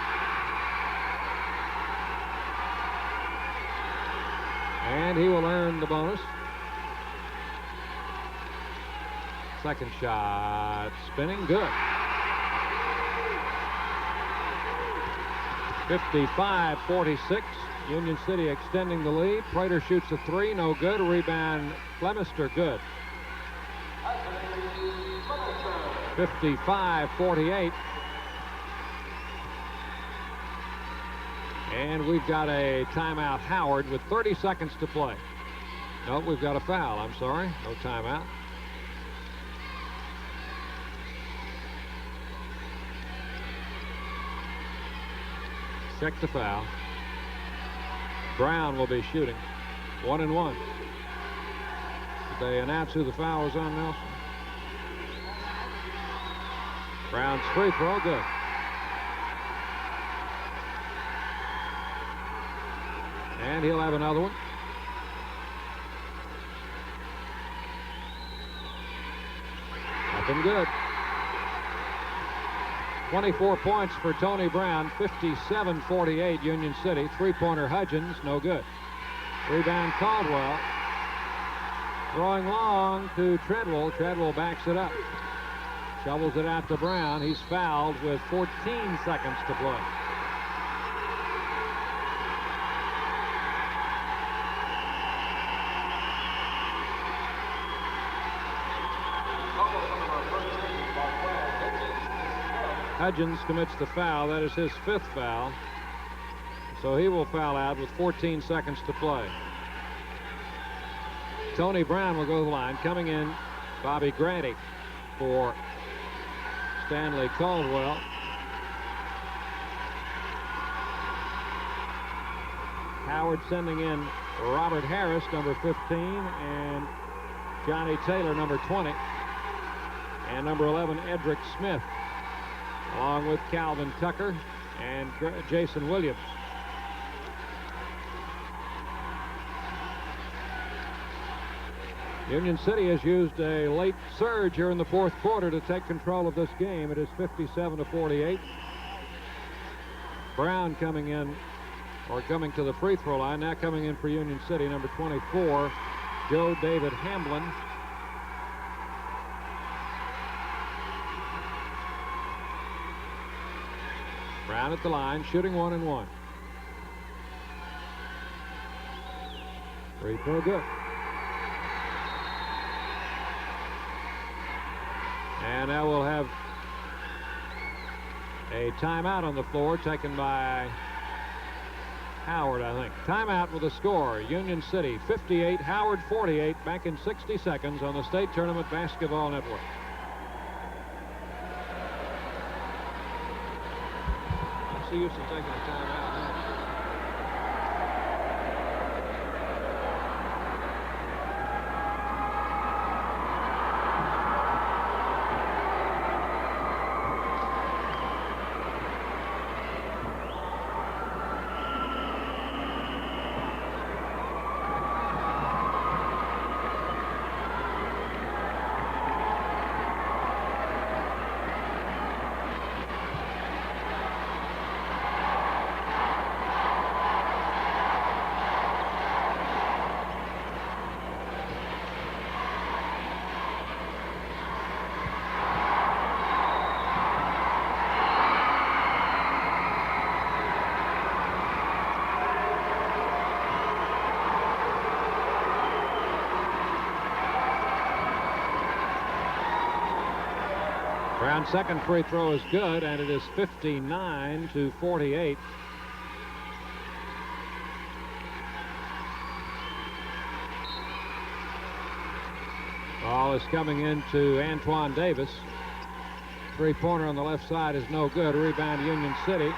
And he will earn the bonus. Second shot. Spinning. Good. 55-46. Union City extending the lead. Prater shoots a three. No good. Rebound Flemister. Good. 55-48. And we've got a timeout. Howard with 30 seconds to play. No, we've got a foul. I'm sorry. No timeout. Check the foul. Brown will be shooting. 1-and-1. Did they announce who the foul was on, Nelson? Brown's free throw, good. And he'll have another one. Nothing good. 24 points for Tony Brown. 57-48 Union City. Three-pointer Hudgens, no good. Rebound Caldwell. Throwing long to Treadwell. Treadwell backs it up. Shovels it out to Brown. He's fouled with 14 seconds to play. Hudgens commits the foul. That is his 5th foul. So he will foul out with 14 seconds to play. Tony Brown will go to the line. Coming in, Bobby Grady for Stanley Caldwell. Howard sending in Robert Harris, number 15, and Johnny Taylor, number 20, and number 11, Edric Smith, along with Calvin Tucker and Jason Williams. Union City has used a late surge here in the 4th quarter to take control of this game. It is 57-48. Brown coming in, or coming to the free throw line. Now coming in for Union City, number 24, Joe David Hamblin. Brown at the line, shooting 1 and 1. Free throw good. And now we'll have a timeout on the floor taken by Howard, I think. Timeout with a score. Union City 58, Howard 48, back in 60 seconds on the State Tournament Basketball Network. What's the use of taking a timeout now? Brown's second free throw is good, and it is 59-48. Ball is coming into Antoine Davis. Three-pointer on the left side is no good. Rebound Union City.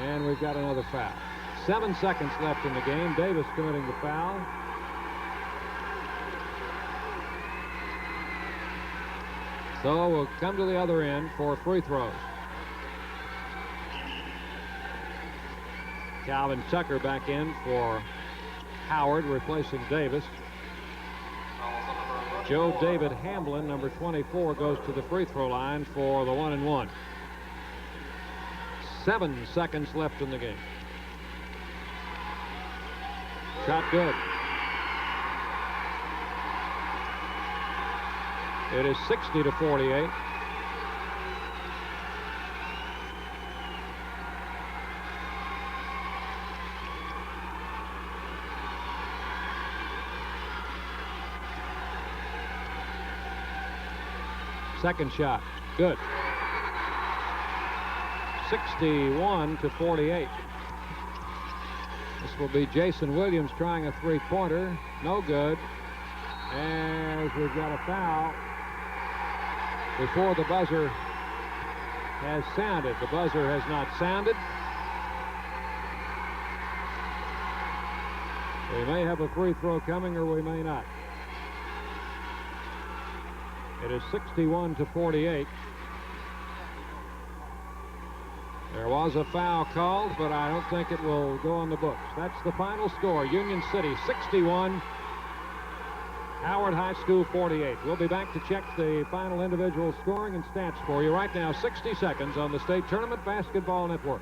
And we've got another foul. 7 seconds left in the game. Davis committing the foul. So we'll come to the other end for free throws. Calvin Tucker back in for Howard, replacing Davis. Joe David Hamblin, number 24, goes to the free throw line for the 1 and 1. 7 seconds left in the game. Shot good. It is 60-48. Second shot, good. 61-48. This will be Jason Williams trying a three-pointer. No good. As we've got a foul before the buzzer has sounded. The buzzer has not sounded. We may have a free throw coming, or we may not. It is 61-48. There was a foul called, but I don't think it will go on the books. That's the final score. Union City 61, Howard High School 48. We'll be back to check the final individual scoring and stats for you right now. 60 seconds on the State Tournament Basketball Network.